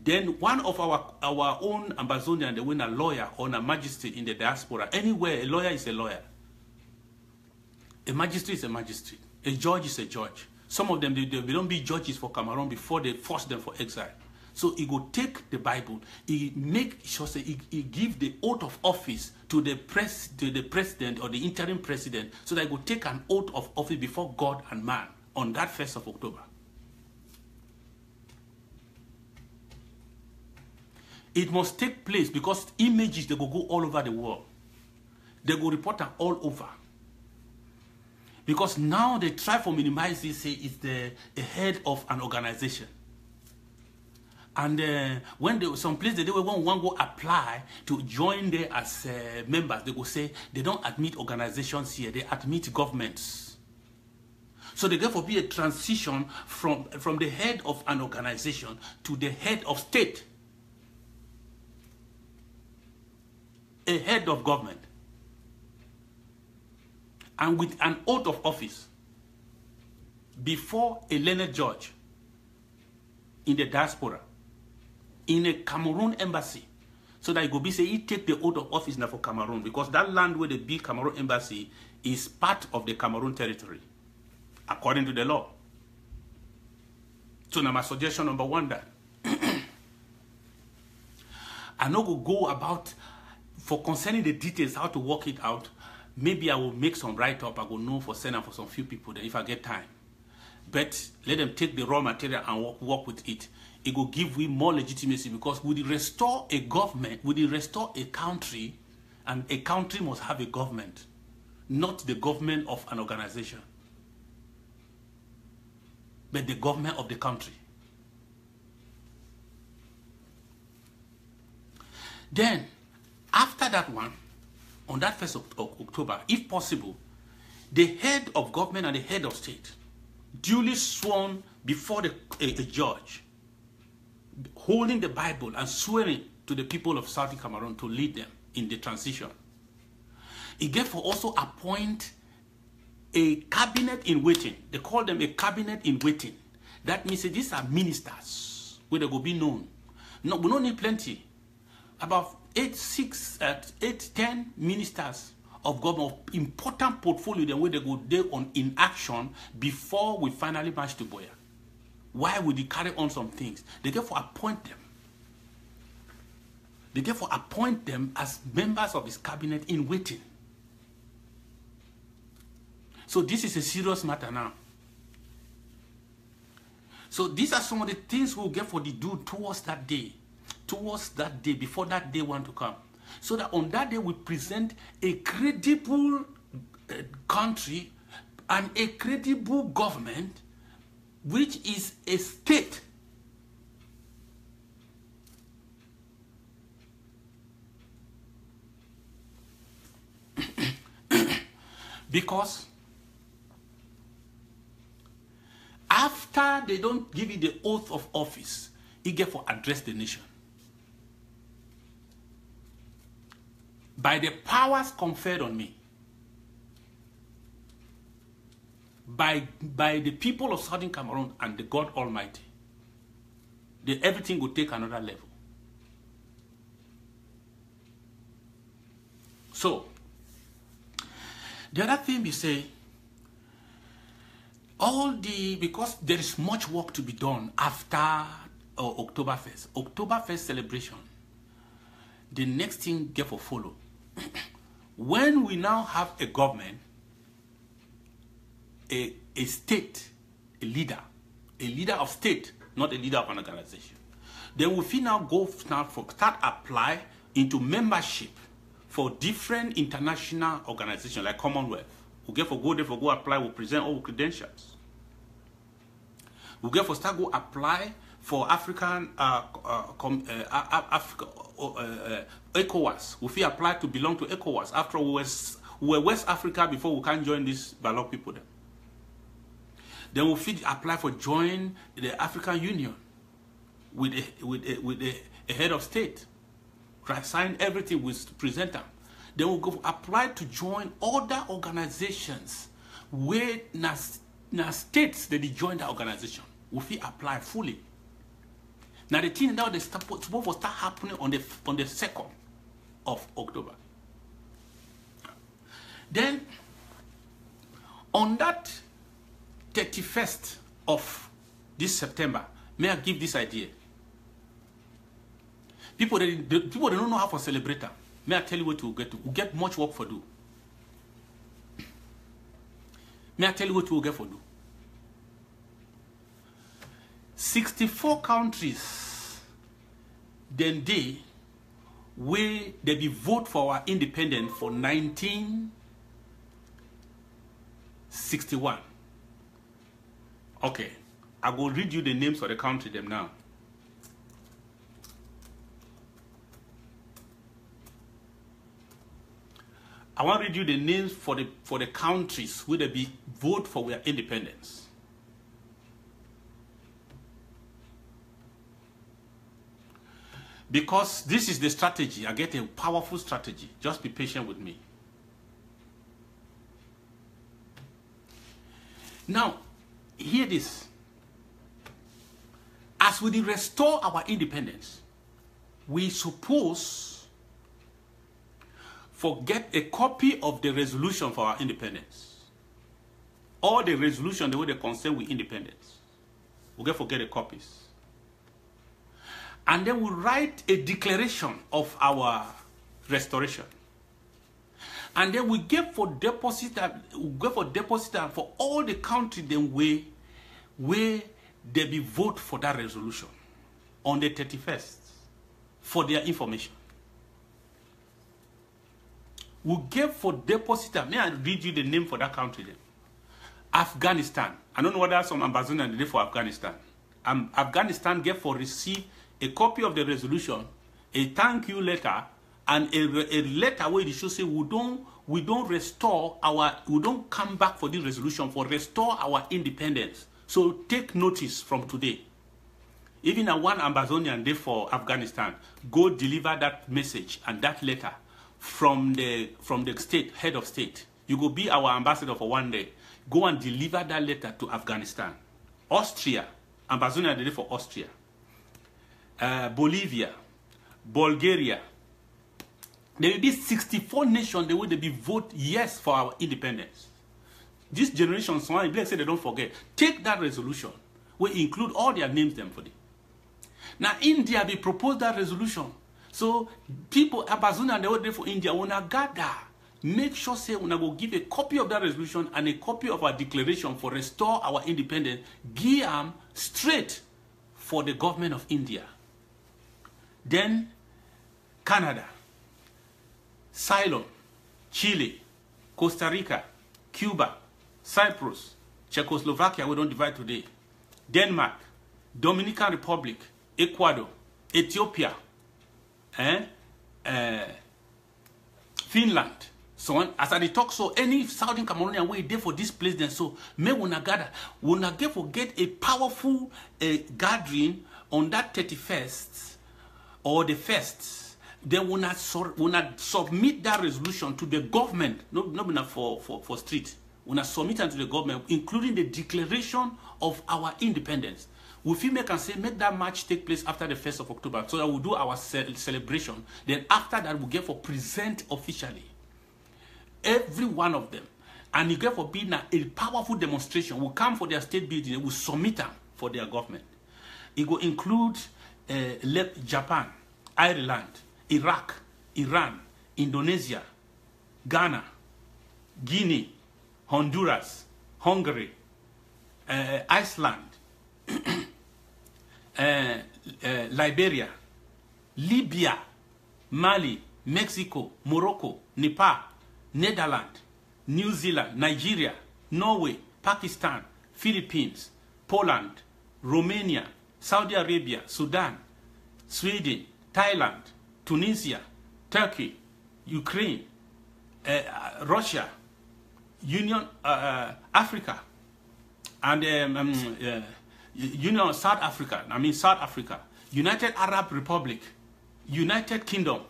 Then one of our own Ambazonian, they win a lawyer or a magistrate in the diaspora. Anywhere, a lawyer is a lawyer. A magistrate is a magistrate. A judge is a judge. Some of them, they don't be judges for Cameroon before they force them for exile. So he go take the Bible, he make sure say he give the oath of office to the president or the interim president, so that he go take an oath of office before God and man on that 1st of October. It must take place because images they go all over the world. They go report them all over. Because now they try to minimize this, say it's the head of an organization. And when some place they want one go apply to join there as members, they go say they don't admit organizations here, they admit governments. So they therefore be a transition from the head of an organization to the head of state. A head of government. And with an oath of office before a learned judge in the diaspora, in a Cameroon embassy, so that it go be say he take the oath of office now for Cameroon, because that land where the big Cameroon embassy is part of the Cameroon territory, according to the law. So now my suggestion number one that I no go about for concerning the details how to work it out. Maybe I will make some write-up. I will know for sending for some few people then if I get time. But let them take the raw material and work with it. It will give we more legitimacy, because we restore a government, we restore a country, and a country must have a government, not the government of an organization, but the government of the country. Then, after that one, on that 1st of October, if possible, the head of government and the head of state, duly sworn before a judge, holding the Bible and swearing to the people of Southern Cameroon to lead them in the transition. He therefore also appoint a cabinet in waiting. They call them a cabinet in waiting. That means that these are ministers where they will be known. No, we don't need plenty. About 10 ministers of government of important portfolio, the way they go there on in action before we finally march to Boya. Why would they carry on some things? They therefore appoint them. They therefore appoint them as members of his cabinet in waiting. So this is a serious matter now. So these are some of the things we'll get for the do towards that day, before that day want to come. So that on that day we present a credible country and a credible government, which is a state. Because after they don't give you the oath of office, you get for address the nation. By the powers conferred on me, by the people of Southern Cameroon and the God Almighty, everything will take another level. So, the other thing we say, because there is much work to be done after October 1st. October 1st celebration, the next thing get for follow. When we now have a government, a state, a leader of state, not a leader of an organization, then we now start apply into membership for different international organizations like Commonwealth. We get for go apply, we present all credentials. We get for start go apply for African ECOWAS. We apply to belong to ECOWAS. After we were West Africa before we can join these Ballot people then. Then we apply for join the African Union with a head of state. Sign everything we present them. Then we'll go apply to join other organizations where na states that they join the organization. We apply fully. Now the thing now they supposed to start happening on the 2nd of October. Then on that 31st of this September, may I give this idea? People they don't know how to celebrate them. May I tell you what we'll get to? We'll get much work for do. May I tell you what we'll get for do? 64 countries, then where they be vote for our independence for 1961. Okay, I will read you the names of the country them now. I want to read you the names for the countries where they be vote for their independence. Because this is the strategy. I get a powerful strategy. Just be patient with me. Now, hear this. As we restore our independence, we suppose get a copy of the resolution for our independence. Or the resolution the way they concern with independence. We get the copies. And then we write a declaration of our restoration. And then we get for deposit for all the country then where they be vote for that resolution on the 31st for their information. We get for deposit. May I read you the name for that country then? Afghanistan. I don't know whether some ambassador did for Afghanistan. Afghanistan get for receive a copy of the resolution a thank you letter, and a letter where it should say we don't come back for this resolution for restore our independence. So take notice from today. Even a one Amazonian day for Afghanistan, go deliver that message and that letter from the state, head of state. You go be our ambassador for one day. Go and deliver that letter to Afghanistan. Austria, Amazonian day for Austria. Bolivia, Bulgaria. There will be 64 nations the way they be vote yes for our independence. This generation, someone say they don't forget. Take that resolution. We include all their names them for it. Now India be proposed that resolution. So people Amazonian they were for India wanna gather. Make sure say wanna go give a copy of that resolution and a copy of our declaration for restore our independence. Give them straight for the government of India. Then Canada, Ceylon, Chile, Costa Rica, Cuba, Cyprus, Czechoslovakia, we don't divide today, Denmark, Dominican Republic, Ecuador, Ethiopia, Finland. So on, as I talk, so any Southern Cameroonian way there for this place, then so may we not gather, we not get a powerful gathering on that 31st or the 1st. Then we not submit that resolution to the government, not for street. We not submit it to the government, including the declaration of our independence. We feel make and say make that march take place after the 1st of October, so that we'll do our celebration. Then after that, we'll get for present officially every one of them, and you get for being a powerful demonstration. Will come for their state building, will submit them for their government. It will include Japan, Ireland, Iraq, Iran, Indonesia, Ghana, Guinea, Honduras, Hungary, Iceland, Liberia, Libya, Mali, Mexico, Morocco, Nepal, Netherlands, New Zealand, Nigeria, Norway, Pakistan, Philippines, Poland, Romania, Saudi Arabia, Sudan, Sweden, Thailand, Tunisia, Turkey, Ukraine, Russia, Union Africa, and Union South Africa, United Arab Republic, United Kingdom,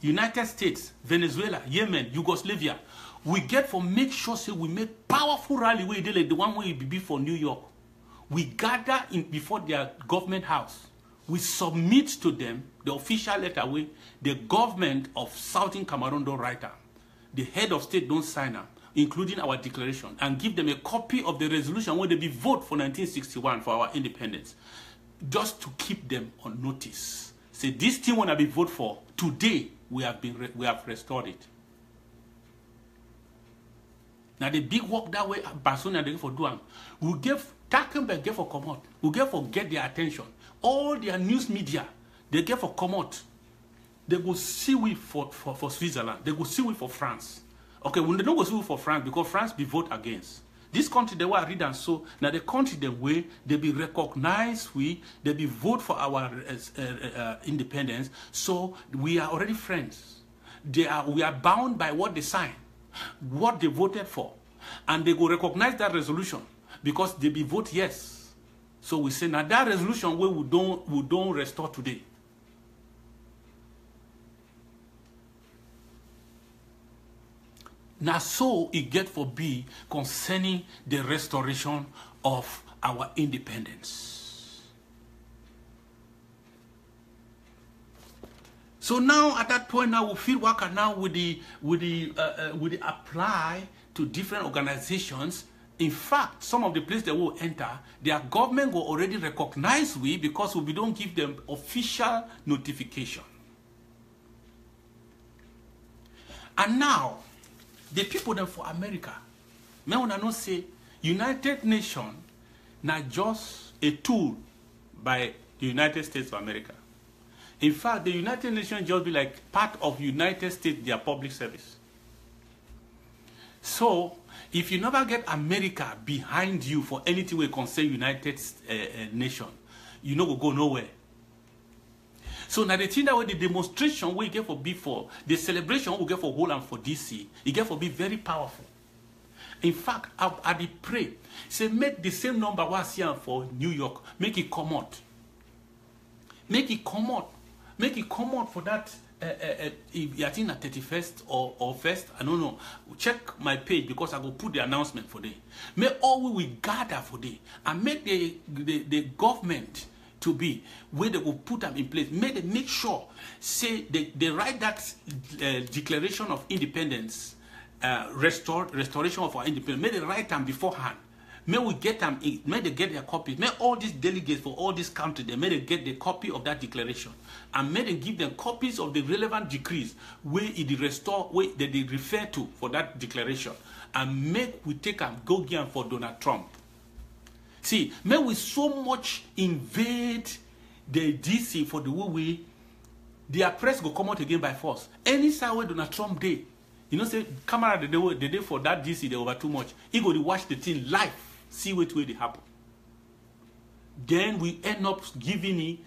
United States, Venezuela, Yemen, Yugoslavia. We get for make sure say we make powerful rally way like the one way be for New York. We gather in before their government house. We submit to them the official letter way the government of Southern Cameroon don't write them. The head of state don't sign them, including our declaration, and give them a copy of the resolution where they be vote for 1961 for our independence, just to keep them on notice. Say this thing wanna be vote for today. We have restored it. Now the big work that way Barcelona they for doing. We give Takenberg get for come out. We get for get their attention. All their news media they get for come out. They go see we for Switzerland. They go see we for France. Okay, when they don't go see we for France because France be vote against. This country they were read and so now the country the way they be recognized they be vote for our independence. So we are already friends. We are bound by what they signed, what they voted for, and they go recognize that resolution because they be vote yes. So we say now that resolution where we don't restore today. Now so it get for be concerning the restoration of our independence. So now at that point now we feel worker now with the apply to different organizations. In fact, some of the places they will enter, their government will already recognize we because we don't give them official notification. And now the people then for America, may wanna not say United Nations not just a tool by the United States of America. In fact, the United Nations just be like part of United States, their public service. So if you never get America behind you for anything we concern United Nations, you no go nowhere. So now the thing that way the demonstration we get for before, the celebration we get for Holland for DC, it get for be very powerful. In fact, I pray, say make the same number was here for New York, make it come out. Make it come out. Make it come out for that. I think at 31st or 1st, I don't know. Check my page because I will put the announcement for day. May all we gather for day and make the government to be where they will put them in place. May they make sure, say they write that Declaration of Independence, restoration of our independence. May they write them beforehand. May we get them in, may they get their copies. May all these delegates for all these countries, may they get the copy of that declaration. And may they give them copies of the relevant decrees where it restore, where they refer to for that declaration. And make we take them, go give them for Donald Trump. See, may we so much invade the DC for the way their press go come out again by force. Any side where Donald Trump did, you know, say, camera the day for that DC, they over too much. He go to watch the thing live. See what way they happen. Then we end up giving him,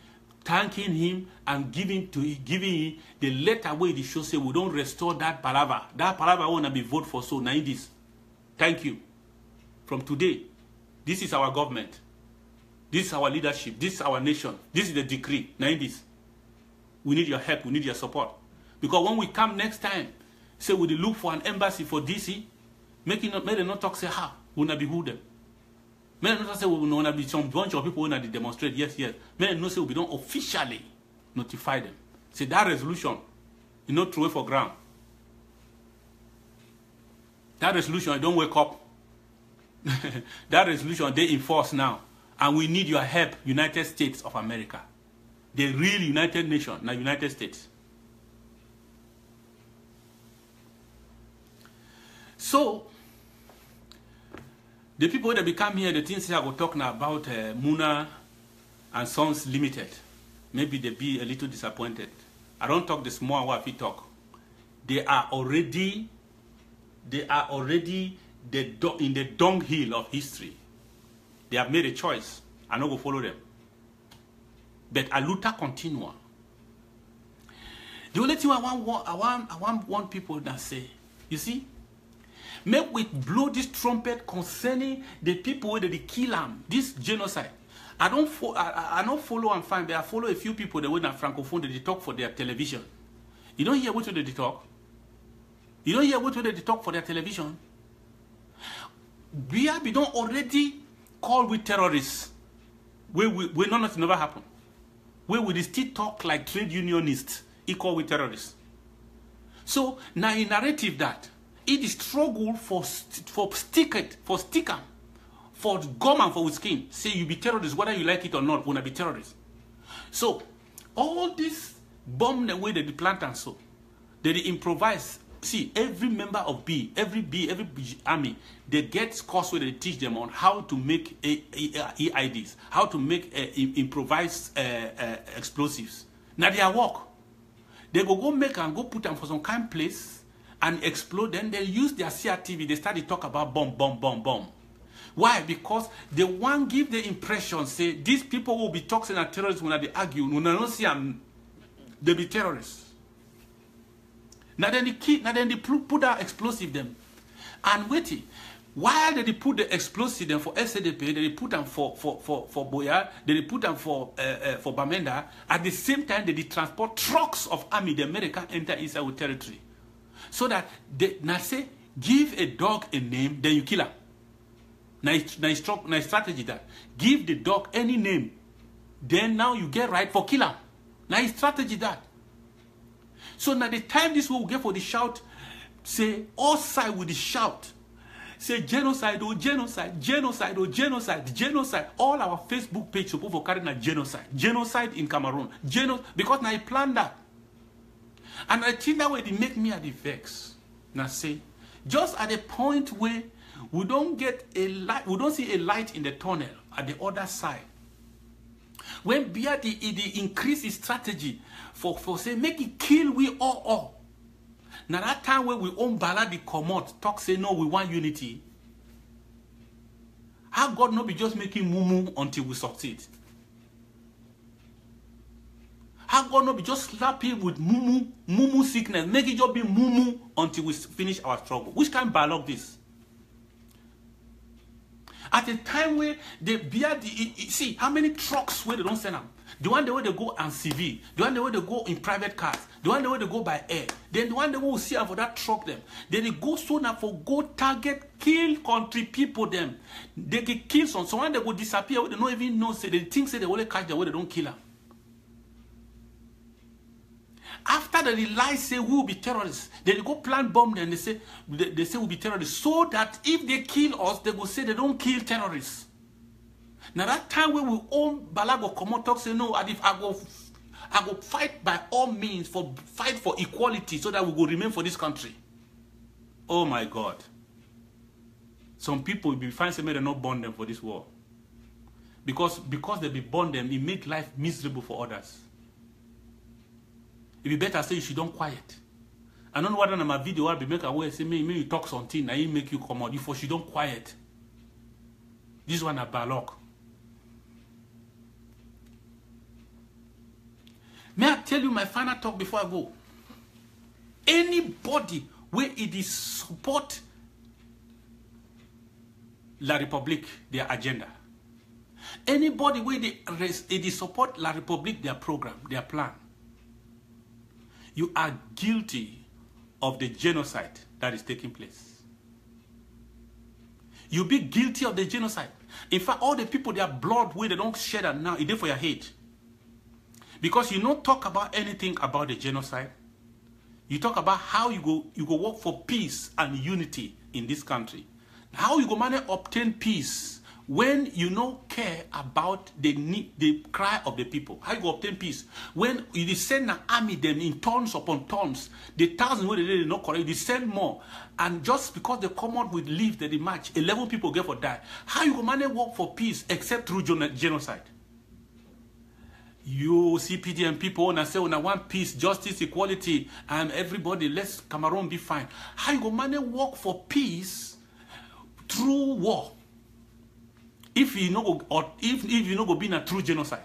thanking him, and giving him the letter where the show say we don't restore that palaver. That palaver wanna be voted for. So now this. Thank you. From today, this is our government. This is our leadership. This is our nation. This is the decree. Now this. We need your help. We need your support. Because when we come next time, say we look for an embassy for DC, may they not talk say how we not be who them. May they not say we not be some bunch of people who not demonstrate. Yes. May they not say we don't officially notify them. Say that resolution, you not throw it for ground. That resolution, you don't wake up. That resolution they enforce now, and we need your help, United States of America, the real United Nation, not United States. So, the people that become here, the things I go talking about Muna and Sons Limited, maybe they be a little disappointed. I don't talk the small what we talk. They are already in the dunghill of history. They have made a choice. I not go follow them. But a luta continua. The only thing I want people that say, you see, make we blow this trumpet concerning the people where they kill them, this genocide. I don't follow and find, but I follow a few people that were not Francophone that they talk for their television. You don't hear what they talk? You don't hear what they talk for their television? We don't already call with terrorists. We know nothing never happened. We will still talk like trade unionists equal with terrorists. So now a narrative that it is struggle for sticker, for gum and for skin. Say you be terrorists, whether you like it or not, wanna be terrorists. So all this bomb the way they plant and so they improvise. See, every member of every army, they get course where they teach them on how to make EIDs, how to make improvised explosives. Now they are work. They go make and go put them for some kind of place and explode. Then they use their CRTV. They start to talk about bomb. Why? Because they want give the impression, say, these people will be talking and terrorists when they argue. When they don't see them, they be terrorists. Now then they put that explosive them. And wait, while they put the explosive them for SDP, they put them for Boya, they put them for Bamenda, at the same time they transport trucks of army, the American enter Israel territory. So that they now say, give a dog a name, then you kill him. Nice strategy that. Give the dog any name, then now you get right for kill him. Nice strategy that. So now the time this will get for the shout, say all side with the shout. Say genocide, oh genocide, genocide, oh genocide, genocide. All our Facebook page supposed to carry a genocide. Genocide in Cameroon. Because now I planned that. And I think that way they make me at the vex. Now say, just at the point where we don't get a light, we don't see a light in the tunnel at the other side. When Biati increase his strategy for say make it kill we all. Now that time when we own Balla the commot talk say no we want unity. How God not be just making mumu until we succeed? How God not be just slap him with mumu sickness, make it just be mumu until we finish our struggle? Which kind of dialogue this? At a time where they bear the, see how many trucks where they don't send them. The one the way they go and CV, the one the way they go in private cars, the one the way they go by air, then the one the way we see them for that truck them. Then they go so now for go target, kill country people them. They get killed some. So when they go disappear, they don't even know, say they think say they only catch them where they don't kill them. After they realize say we will be terrorists, they go plant bomb them. They say we'll be terrorists, so that if they kill us, they will say they don't kill terrorists. Now that time when we own Balla go come out talk say no, and if I go fight by all means for fight for equality so that we will remain for this country. Oh my God! Some people will be fine say they not born them for this war because they be born them, it make life miserable for others. It be better say you should don't quiet. I don't know whether my video will be make aware say me you talk something and it make you come out. You for should don't quiet. This one a balok. May I tell you my final talk before I go? Anybody where it is support La République, their agenda. Anybody where it is support La République, their program, their plan. You are guilty of the genocide that is taking place. You be guilty of the genocide. In fact, all the people, their blood where they don't shed it now, it is for your head. Because you don't talk about anything about the genocide. You talk about how you go work for peace and unity in this country. How you go manage obtain peace when you don't care about the cry of the people. How you go obtain peace when you send an army them in tons upon tons, the thousands where they not correct, you send more, and just because they come out with leave that they match, 11 people get for die. How you go manage work for peace except through genocide? You CPDM people wanna say when I want peace, justice, equality, and everybody, let's Cameroon be fine. How you go manage work for peace through war? If you know, or if you know, go be in a true genocide.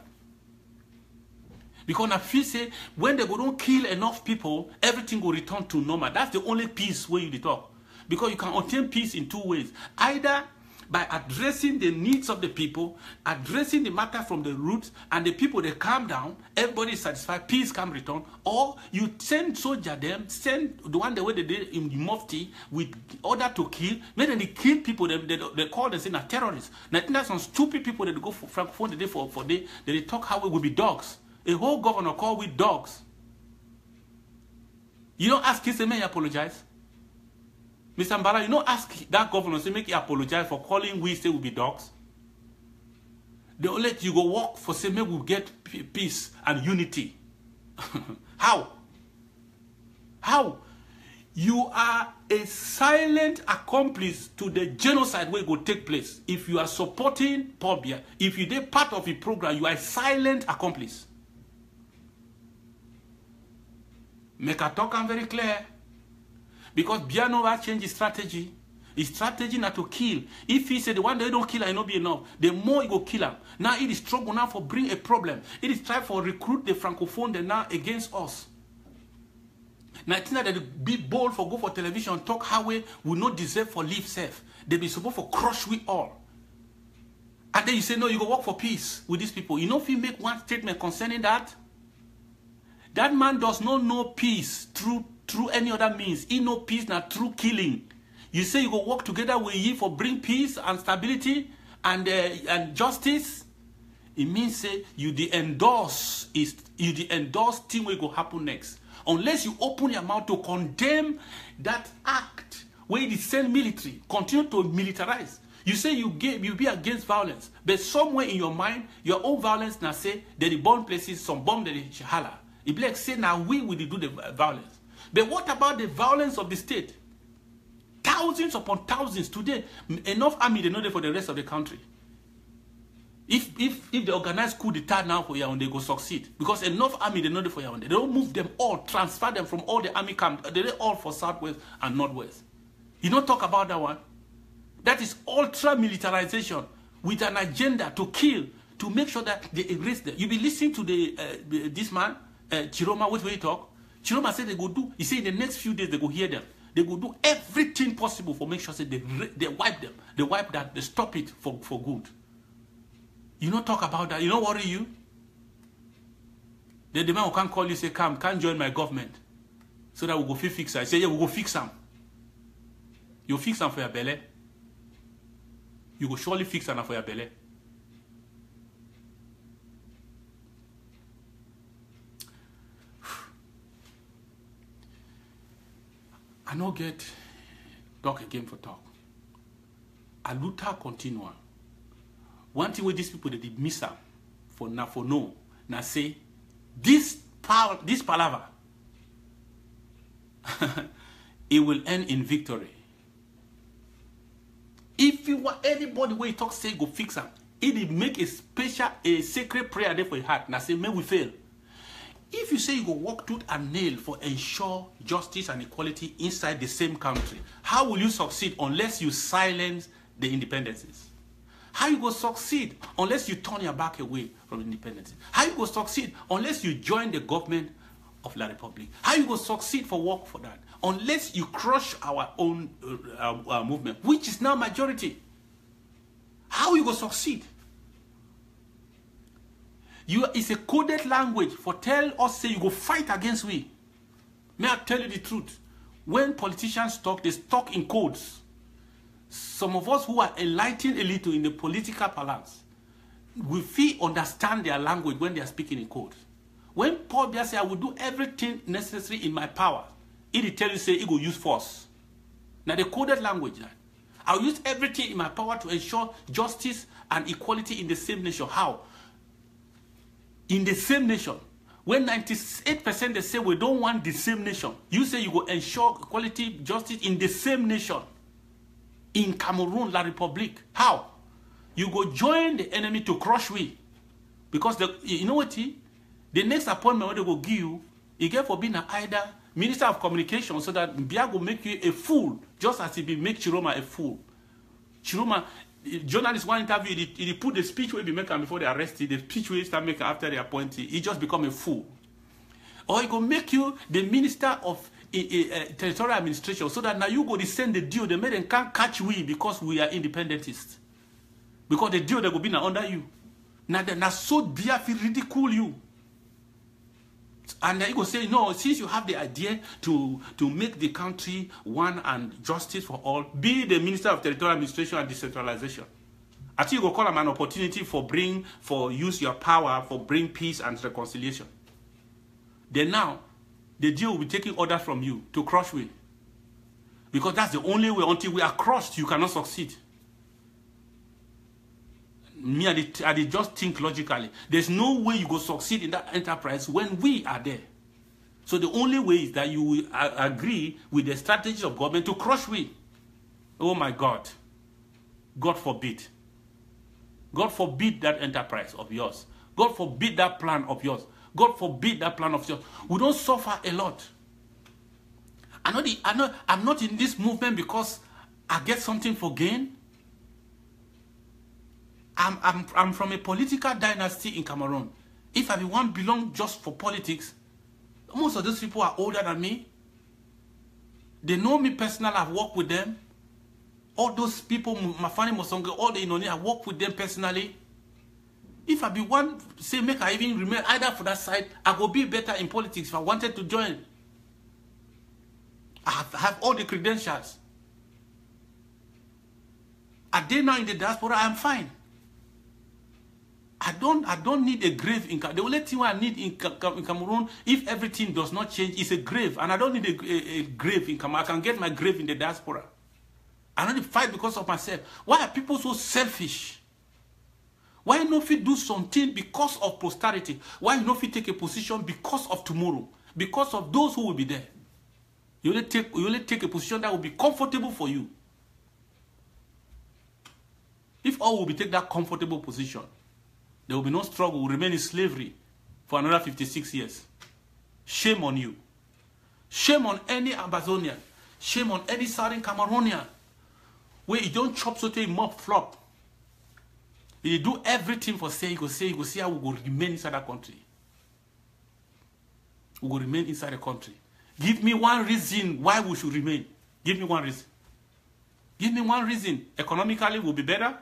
Because I feel say when they go don't kill enough people, everything will return to normal. That's the only peace where you talk. Because you can obtain peace in two ways: either by addressing the needs of the people, addressing the matter from the roots, and the people they calm down, everybody is satisfied, peace can return, or you send soldier them, send the one the way they did in the Mufti with order to kill, then they kill people, they call them saying terrorists. Now I think that's some stupid people that go for Francophone the day for day, they talk how we will be dogs. A whole governor call we dogs. You don't ask him, say, may I apologize? Mr. Balla, you don't ask that governor to make you apologize for calling we say we be dogs. They will let you go walk for say maybe we'll get peace and unity. How? How? You are a silent accomplice to the genocide where it will take place. If you are supporting Pobia, if you did part of the program, you are a silent accomplice. Make a talk and very clear. Because Bianova changed his strategy. His strategy not to kill. If he said the one that don't kill, it not be enough. The more he go kill him. Now it is struggle now for bring a problem. It is try for recruit the Francophone that now against us. Now I think that they be bold for go for television, talk how we will not deserve for live safe. They be supposed for crush we all. And then you say no, you go work for peace with these people. You know if you make one statement concerning that, that man does not know peace through any other means. He know peace now through killing. You say you go work together with you for bring peace and stability and justice. It means say you the endorse thing will go happen next. Unless you open your mouth to condemn that act where you send military, continue to militarize. You say you be against violence, but somewhere in your mind, your own violence now say that the bomb places some bomb that is shahala. It be like say now we will do the violence. But what about the violence of the state? Thousands upon thousands today, enough army they know there for the rest of the country. If they organize coup d'etat now for Yaoundé, they go succeed. Because enough army they know there for Yaoundé. They don't move them all, transfer them from all the army camps. They're all for southwest and northwest. You don't talk about that one. That is ultra militarization with an agenda to kill, to make sure that they erase them. You be listening to this man, Chiroma, what will he talk? Chiroma said they go do, he said in the next few days they go hear them. They go do everything possible for make sure say they wipe them. They wipe that, they stop it for good. You don't talk about that. You don't worry you. The man who can't call you say, come, can't join my government. So that we go fix it. I say, yeah, we go fix them. You fix them for your belly. You go surely fix them for your belly. I no get talk again for talk. A luta continua. One thing with these people that did miss out for no. Now say this palaver it will end in victory. If you want anybody where you talk say go fix them, it make a sacred prayer there for your heart. Now say may we fail. If you say you go walk tooth and nail for ensure justice and equality inside the same country, how will you succeed unless you silence the independencies? How you go succeed unless you turn your back away from independence? How you go succeed unless you join the government of La Republic? How you go succeed for work for that? Unless you crush our own movement, which is now majority. How you go succeed? It's a coded language for tell us say you go fight against we. May I tell you the truth? When politicians talk, they talk in codes. Some of us who are enlightened a little in the political balance, we feel understand their language when they are speaking in code. When Paul Biya say, I will do everything necessary in my power, it tell you say he will use force. Now the coded language that I'll use everything in my power to ensure justice and equality in the same nation. How? In the same nation. When 98% they say we don't want the same nation, you say you will ensure equality, justice in the same nation. In Cameroon, La Republique. How? You go join the enemy to crush we. Because you know what? The next appointment when they go give you, you get for being either Minister of Communication, so that Biya will make you a fool, just as he be make Chiroma a fool. Chiroma, journalist one interview, he put the speech where he make before they arrest him, the speech where he start making after they appoint him, he just become a fool. Or he go make you the Minister of Territorial Administration, so that now you go to send the deal, they made them can't catch we because we are independentists. Because the deal they go be now under you. Now so Biya feel ridicule you. And then you go say, no, since you have the idea to make the country one and justice for all, be the Minister of Territorial Administration and Decentralization. I think you go call them an opportunity for use your power for bring peace and reconciliation. Then now, the deal will be taking orders from you to crush we. Because that's the only way. Until we are crushed, you cannot succeed. Me, I did just think logically. There's no way you go succeed in that enterprise when we are there. So the only way is that you will agree with the strategies of government to crush we. Oh my God. God forbid. God forbid that enterprise of yours. God forbid that plan of yours. God forbid that plan of yours. We don't suffer a lot. I'm not in this movement because I get something for gain. I'm from a political dynasty in Cameroon. If I belong just for politics, most of those people are older than me. They know me personally. I've worked with them. All those people, Mafani Mosonga, all the Inoni, I work with them personally. If I be one, say, make I even remain either for that side, I go be better in politics if I wanted to join. I have all the credentials. Are they now in the diaspora? I'm fine. I don't need a grave in Cameroon. The only thing I need in Cameroon, if everything does not change, is a grave. And I don't need a grave in Cameroon. I can get my grave in the diaspora. I don't need to fight because of myself. Why are people so selfish? Why not fit do something because of posterity? Why not fit take a position because of tomorrow? Because of those who will be there. You only take a position that will be comfortable for you. If all will be take that comfortable position, there will be no struggle. We'll remain in slavery for another 56 years. Shame on you. Shame on any Amazonian. Shame on any Southern Cameroonian. Where you don't chop so you mop flop. You do everything for say, you go see how we will remain inside that country. we will remain inside the country. Give me one reason why we should remain. Give me one reason. Give me one reason. Economically, we'll be better.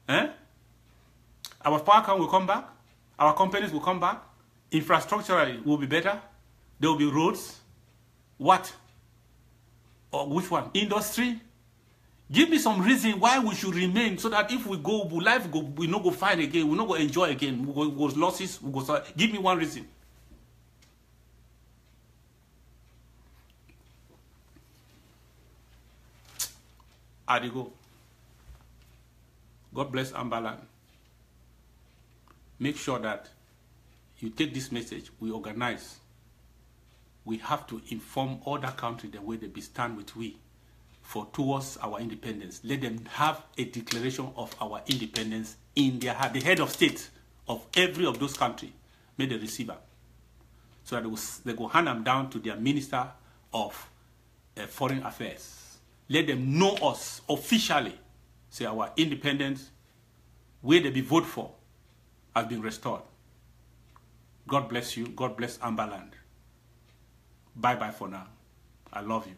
Eh? Our power count will come back. Our companies will come back. Infrastructurally, will be better. There will be roads. What? Or which one? Industry? Give me some reason why we should remain, so that if we go, life go, we not go fight again, we not go enjoy again, we go losses, we go. Give me one reason. Adigo. God bless Ambalan. Make sure that you take this message, we organize. We have to inform other countries the way they be stand with we for towards our independence. Let them have a declaration of our independence in their heart. The head of state of every of those countries made the receiver. So that they go hand them down to their minister of foreign affairs. Let them know us officially. Say our independence, where they be vote for, has been restored. God bless you. God bless Amberland. Bye-bye for now. I love you.